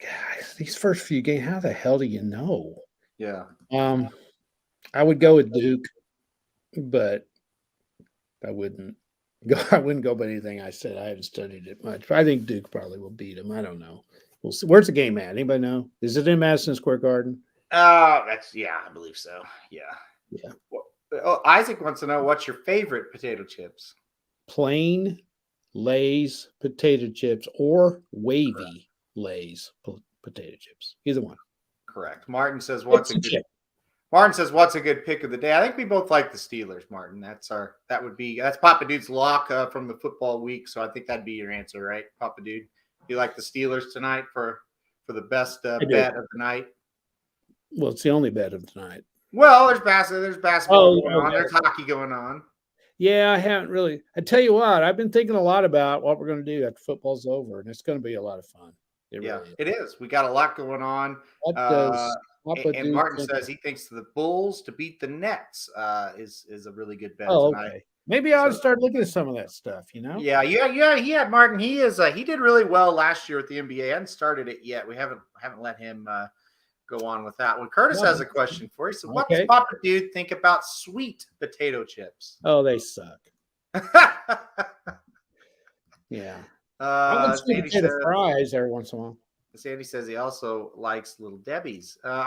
S3: Guys, these first few games, how the hell do you know?
S1: Yeah.
S3: I would go with Duke, but I wouldn't go by anything I said. I haven't studied it much, but I think Duke probably will beat them. I don't know. We'll see. Where's the game at? Anybody know? Is it in Madison Square Garden?
S1: I believe so. Yeah. Well, Isaac wants to know, what's your favorite potato chips?
S3: Plain Lay's potato chips or wavy Lay's potato chips. Either one.
S1: Correct. Martin says, what's a good pick of the day? I think we both like the Steelers, Martin. That's Papa Dude's lock from the football week. So I think that'd be your answer, right, Papa Dude? You like the Steelers tonight for the best bet of the night?
S3: Well, it's the only bet of the night.
S1: Well, there's basketball going on. There's hockey going on.
S3: Yeah, I haven't really. I tell you what, I've been thinking a lot about what we're going to do after football's over, and it's going to be a lot of fun.
S1: It is. We got a lot going on. And Martin says he thinks the Bulls to beat the Nets is a really good bet tonight. Okay.
S3: Maybe I ought to start looking at some of that stuff,
S1: Yeah. He had Martin. He did really well last year with the NBA. I haven't started it yet. We haven't let him go on with that one. Curtis has a question for you. So what does Papa Dude think about sweet potato chips?
S3: Oh, they suck. Yeah.
S1: Sandy
S3: says, fries every once in a while.
S1: Sandy says he also likes Little Debbie's.
S3: Yeah.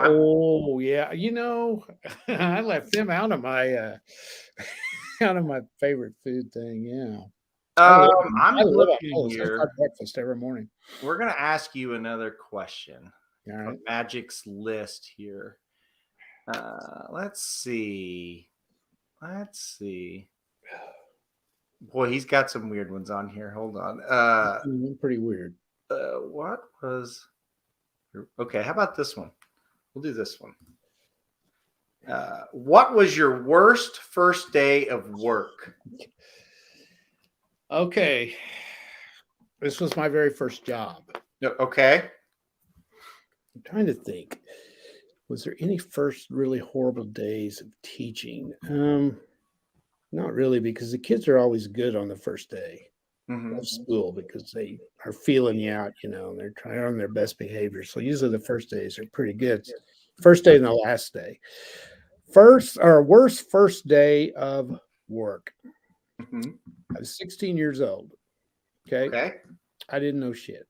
S3: I left them out of my favorite food thing. Yeah.
S1: I'm looking here.
S3: Breakfast every morning.
S1: We're gonna ask you another question.
S3: All right.
S1: From Magic's list here. Let's see. Boy, he's got some weird ones on here. Hold on.
S3: Pretty weird.
S1: What was? Okay, how about this one? We'll do this one. What was your worst first day of work?
S3: Okay. This was my very first job.
S1: Okay.
S3: I'm trying to think. Was there any first really horrible days of teaching? Not really, because the kids are always good on the first day. of school because they are feeling you out, and they're trying on their best behavior. So usually the first days are pretty good. First day and the last day. First or worst first day of work. I was 16 years old. Okay. I didn't know shit.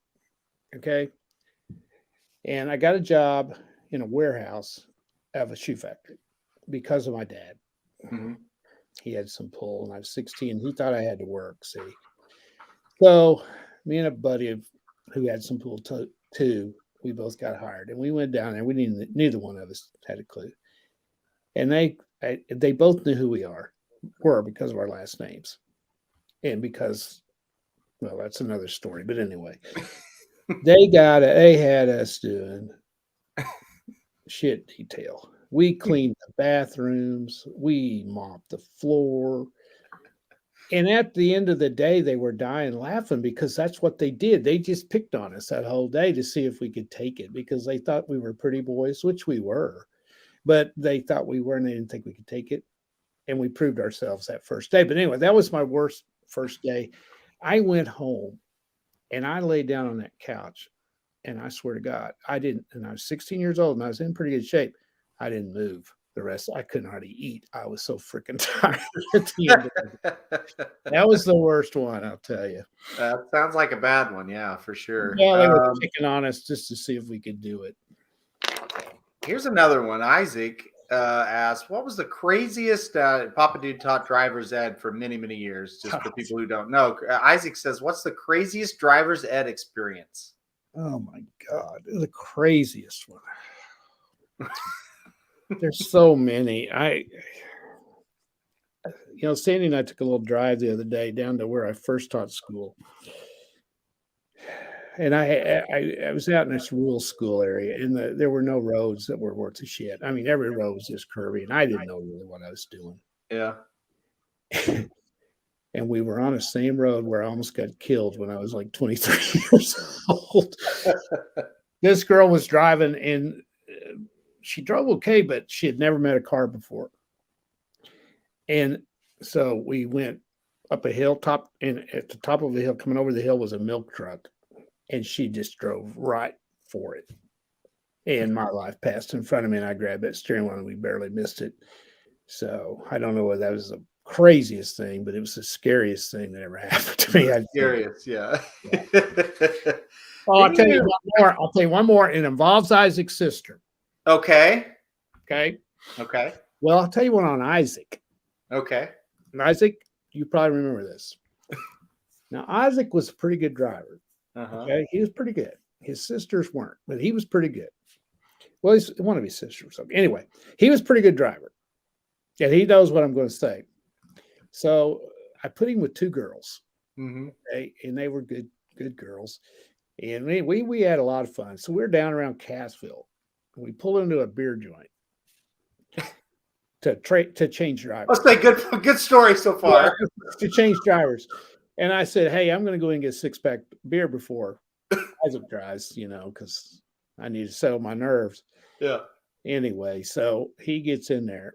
S3: Okay. And I got a job in a warehouse of a shoe factory because of my dad. He had some pull, and I was 16. He thought I had to work. See. So me and a buddy who had some pull too, we both got hired, and we went down there. Neither one of us had a clue. And they both knew who we were because of our last names. And because, well, that's another story. But anyway, they had us doing shit detail. We cleaned the bathrooms. We mopped the floor. And at the end of the day, they were dying laughing because that's what they did. They just picked on us that whole day to see if we could take it because they thought we were pretty boys, which we were. But they thought we were, and they didn't think we could take it. And we proved ourselves that first day. But anyway, that was my worst first day. I went home, and I laid down on that couch, and I swear to God, I didn't. And I was 16 years old, and I was in pretty good shape. I didn't move. The rest, I couldn't hardly eat. I was so freaking tired at the end of it. That was the worst one, I'll tell you.
S1: That sounds like a bad one. Yeah, for sure.
S3: Yeah, they were picking on us just to see if we could do it.
S1: Here's another one. Isaac asked, what was the craziest Papa Dude taught driver's ed for many, many years, just for people who don't know. Isaac says, what's the craziest driver's ed experience?
S3: Oh, my God. The craziest one. There's so many. Sandy and I took a little drive the other day down to where I first taught school. And I was out in this rural school area, and there were no roads that were worth a shit. I mean, every road was just curvy, and I didn't know really what I was doing.
S1: Yeah.
S3: And we were on the same road where I almost got killed when I was like 23 years old. This girl was driving, and she drove okay, but she had never met a car before. And so we went up a hilltop, and at the top of the hill, coming over the hill, was a milk truck. And she just drove right for it. And my life passed in front of me, and I grabbed that steering wheel, and we barely missed it. So I don't know whether that was the craziest thing, but it was the scariest thing that ever happened to me.
S1: Scariest, yeah.
S3: Oh, I'll tell you one more. I'll tell you one more. It involves Isaac's sister.
S1: Okay.
S3: Well, I'll tell you one on Isaac.
S1: Okay.
S3: And Isaac, you probably remember this. Now, Isaac was a pretty good driver. Okay, he was pretty good. His sisters weren't, but he was pretty good. Well, he's one of his sisters. Anyway, he was a pretty good driver. And he knows what I'm going to say. So I put him with two girls. Okay, and they were good girls. And we had a lot of fun. So we're down around Cassville. And we pulled into a beer joint to change drivers.
S1: Let's say good story so far.
S3: Yeah, to change drivers. And I said, hey, I'm going to go and get a 6-pack beer before Isaac drives, because I need to settle my nerves.
S1: Yeah.
S3: Anyway, so he gets in there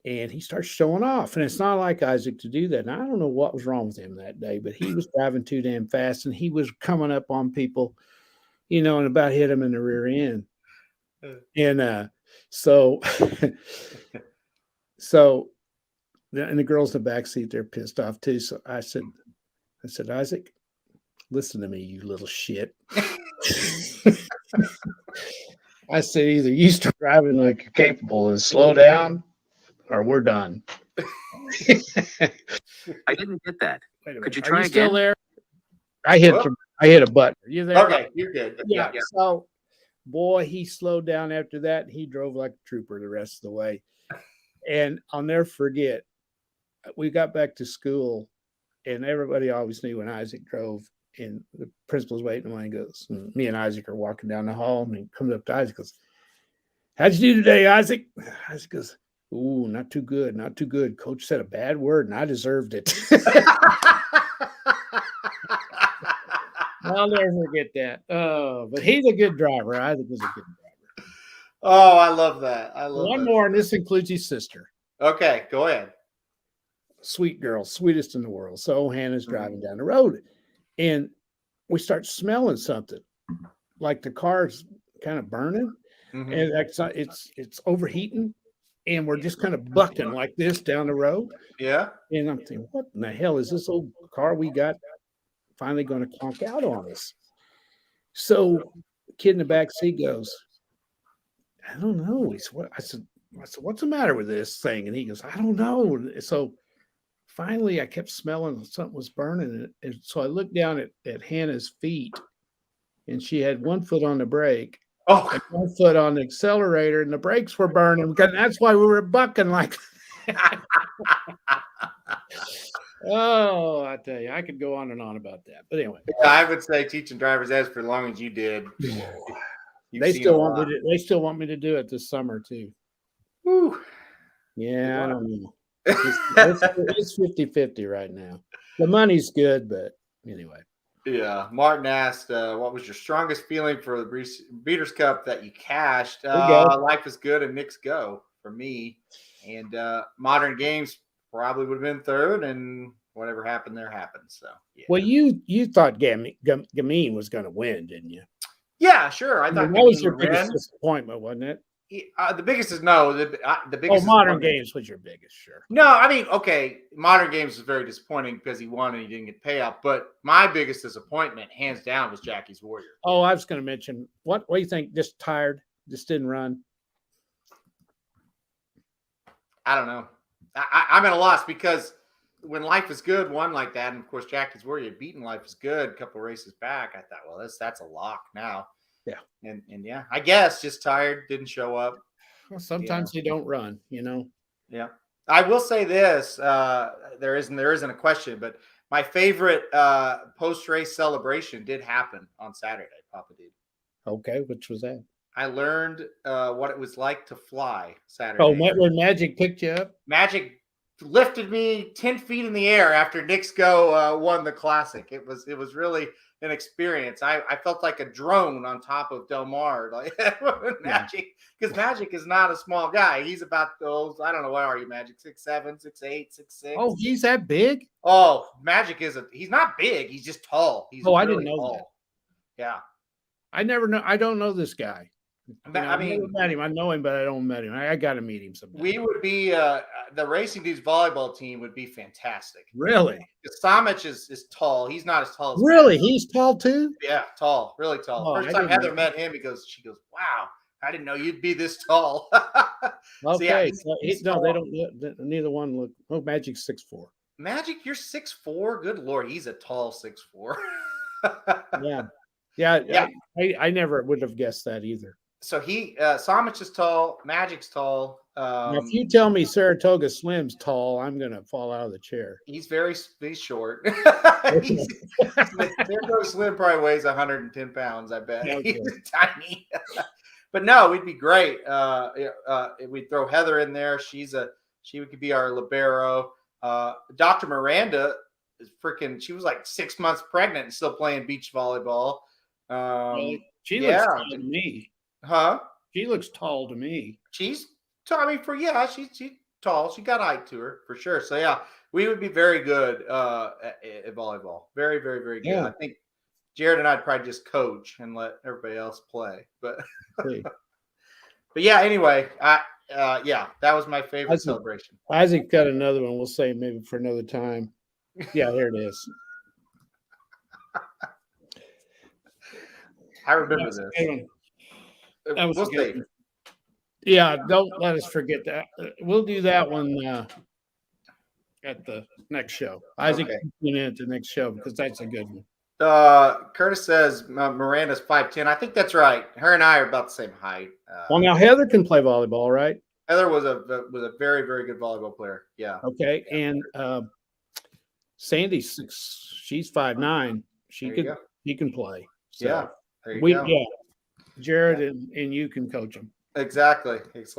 S3: and he starts showing off. And it's not like Isaac to do that. And I don't know what was wrong with him that day, but he was driving too damn fast, and he was coming up on people, and about hit him in the rear end. And so and the girls in the back seat, they're pissed off too. So I said, Isaac, listen to me, you little shit. I said, either you start driving like you're capable and slow down, or we're done.
S4: I didn't get that. Could you
S3: Are
S4: try
S3: you
S4: again?
S3: still there? I hit a button. Are you there?
S1: Okay, you're good.
S3: Yeah. So, boy, he slowed down after that. And he drove like a trooper the rest of the way. And I'll never forget, we got back to school, and everybody always knew when Isaac drove, and the principal's waiting when he goes, and me and Isaac are walking down the hall, and he comes up to Isaac and goes, how'd you do today, Isaac? Isaac goes, ooh, not too good, not too good. Coach said a bad word, and I deserved it. I'll never forget that. Oh, but he's a good driver. Isaac was a good driver.
S1: Oh, I love that. I love
S3: One
S1: that.
S3: more, and this includes his sister.
S1: Okay, go ahead.
S3: sweet girl, sweetest in the world. So Hannah's driving down the road, and we start smelling something, like the car's kind of burning,
S1: Mhm.
S3: and it's overheating, and we're just kind of bucking like this down the road.
S1: Yeah.
S3: And I'm thinking, what in the hell is this old car we got finally going to conk out on us? So, kid in the back seat goes, I don't know. He said, what? I said, what's the matter with this thing? And he goes, I don't know. So finally, I kept smelling something was burning. And so I looked down at Hannah's feet, and she had one foot on the brake,
S1: Oh,
S3: and one foot on the accelerator, and the brakes were burning. And that's why we were bucking like. Oh, I tell you, I could go on and on about that. But anyway,
S1: I would say teaching driver's ed for as long as you did.
S3: they still want me to. They still want me to do it this summer too.
S1: Whew.
S3: Yeah, I don't know. It's 50-50 right now. The money's good, but anyway.
S1: Yeah. Martin asked, what was your strongest feeling for the Breeders' Cup that you cashed?
S3: go.
S1: Life is good and Knicks go for me. And Modern Games probably would have been third, and whatever happened there happened. So, yeah.
S3: Well, you thought Gamine was going to win, didn't you?
S1: Yeah, sure. I thought
S3: that was your
S1: Gamine would
S3: biggest
S1: win.
S3: disappointment, wasn't it?
S1: The biggest is no. The biggest.
S3: Modern Games was your biggest, sure.
S1: No, I mean, okay, Modern Games was very disappointing because he won and he didn't get payout. But my biggest disappointment, hands down, was Jackie's Warrior.
S3: Oh, I was going to mention what do you think? Just tired, just didn't run.
S1: I don't know. I'm at a loss because when Life is Good won like that, and of course Jackie's Warrior beaten Life is Good a couple races back, I thought, well, that's a lock now.
S3: Yeah,
S1: and yeah, I guess just tired, didn't show up.
S3: Well, sometimes they don't run,
S1: Yeah, I will say this: there isn't a question, but my favorite post-race celebration did happen on Saturday. Papa did.
S3: Okay, which was that?
S1: I learned what it was like to fly Saturday.
S3: Oh, when Magic picked you up?
S1: Magic lifted me 10 feet in the air after Knicks Go won the Classic. It was really an experience. I felt like a drone on top of Del Mar, like Magic, because Magic is not a small guy. He's about those, I don't know, what are you, Magic? 6'7", 6'8", 6'6".
S3: Oh, he's that big?
S1: Oh, Magic he's not big, he's just tall. He's
S3: I didn't know tall.
S1: That. Yeah.
S3: I don't know this guy.
S1: I mean,
S3: never met him. I know him, but I don't met him. I got to meet him sometime.
S1: We would be the Racing Dudes volleyball team would be fantastic.
S3: Really?
S1: Samich is tall. He's not as tall as
S3: really. He's tall too.
S1: Yeah, tall, really tall. First time Heather met him, she goes, "Wow, I didn't know you'd be this tall."
S3: Okay,
S1: so yeah,
S3: no, they don't. Neither one look. Oh, Magic's 6'4".
S1: Magic, you're 6'4". Good Lord, he's a tall 6'4".
S3: Yeah. I never would have guessed that either.
S1: So Samich is tall, Magic's tall.
S3: Now, if you tell me Saratoga Slim's tall, I'm gonna fall out of the chair.
S1: He's short. Saratoga Slim probably weighs 110 pounds, I bet. Okay. He's tiny. But no, we'd be great. We'd throw Heather in there. She could be our libero. Dr. Miranda is she was like 6 months pregnant and still playing beach volleyball.
S3: She looks tall to me.
S1: Huh?
S3: She looks tall to me.
S1: She's she's tall. She got height to her for sure. So yeah, we would be very good at volleyball. Very, very, very good. Yeah. I think Jared and I'd probably just coach and let everybody else play. But yeah, anyway, that was my favorite celebration.
S3: Isaac got another one. We'll say maybe for another time. Yeah, here it is.
S1: I remember this.
S3: That was good. Yeah, don't let us forget that. We'll do that one at the next show. Isaac, tune in at the next show because that's a good one.
S1: Curtis says Miranda's 5'10". I think that's right. Her and I are about the same height.
S3: Well, now Heather can play volleyball, right?
S1: Heather was a very, very good volleyball player. Yeah.
S3: Okay, and Sandy's 6. She's 5'9". She can play. So
S1: yeah. There you go.
S3: Yeah. Jared and you can coach them.
S1: Exactly. It's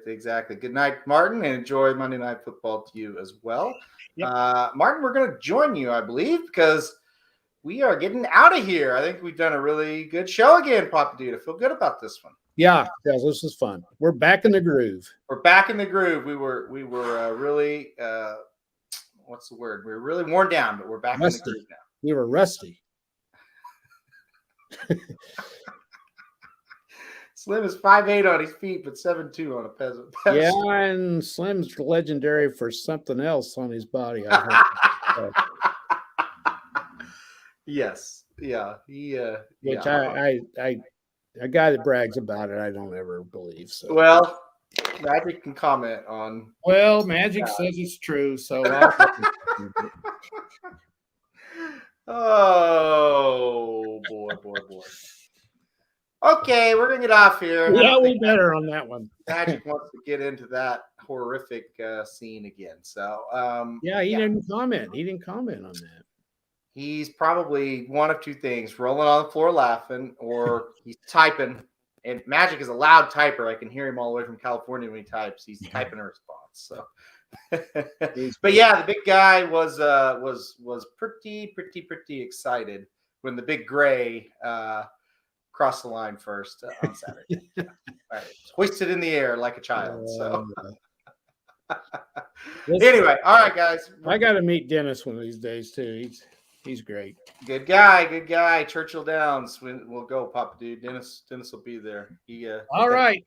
S1: exactly. Good night, Martin, and enjoy Monday Night Football to you as well. Yep. Martin, we're going to join you, I believe, because we are getting out of here. I think we've done a really good show again, Papa Dude. I feel good about this one.
S3: Yeah, this is fun. We're back in the groove.
S1: We're back in the groove. We were really what's the word? We're really worn down, but we're back in the groove now.
S3: We were rusty.
S1: Slim is 5'8" on his feet, but 7'2" on a peasant.
S3: Yeah, and Slim's legendary for something else on his body. I heard.
S1: Yes, yeah,
S3: Which a guy that brags about it, I don't ever believe. So
S1: well, Magic can comment on.
S3: Well, Magic says it's true, so.
S1: Oh boy. Okay, we're gonna get off here.
S3: Yeah, we better on that one.
S1: Magic wants to get into that horrific scene again. So
S3: yeah, he didn't comment. He didn't comment on that.
S1: He's probably one of two things: rolling on the floor laughing, or he's typing. And Magic is a loud typer. I can hear him all the way from California when he types. He's typing a response. So, but yeah, the big guy was pretty excited when the big gray crossed the line first on Saturday. Right. Hoisted in the air like a child. So. Anyway, all right, guys.
S3: I got to meet Dennis one of these days too. He's great.
S1: Good guy. Churchill Downs. We'll go, Papa Dude. Dennis will be there.
S3: All right.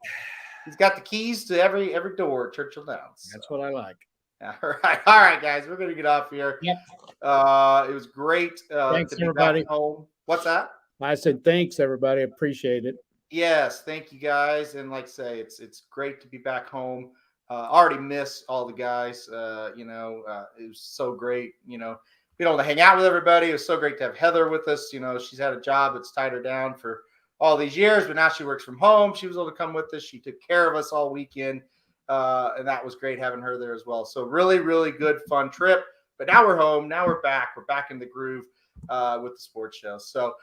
S1: He's got the keys to every door at Churchill Downs.
S3: That's what I like.
S1: All right, guys. We're gonna get off here.
S3: Yep.
S1: It was great.
S3: Thanks,
S1: to be
S3: everybody.
S1: back home. What's that?
S3: I said thanks, everybody. Appreciate it.
S1: Yes, thank you guys. And like I say, it's great to be back home. Already miss all the guys. It was so great. Being able to hang out with everybody. It was so great to have Heather with us. She's had a job that's tied her down for all these years, but now she works from home. She was able to come with us. She took care of us all weekend. And that was great having her there as well. So really, really good, fun trip. But now we're home. Now we're back. We're back in the groove with the sports show. So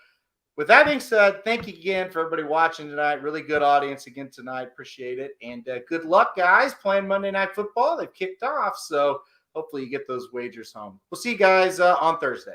S1: with that being said, thank you again for everybody watching tonight. Really good audience again tonight. Appreciate it. And good luck, guys, playing Monday Night Football. They've kicked off. So hopefully you get those wagers home. We'll see you guys on Thursday.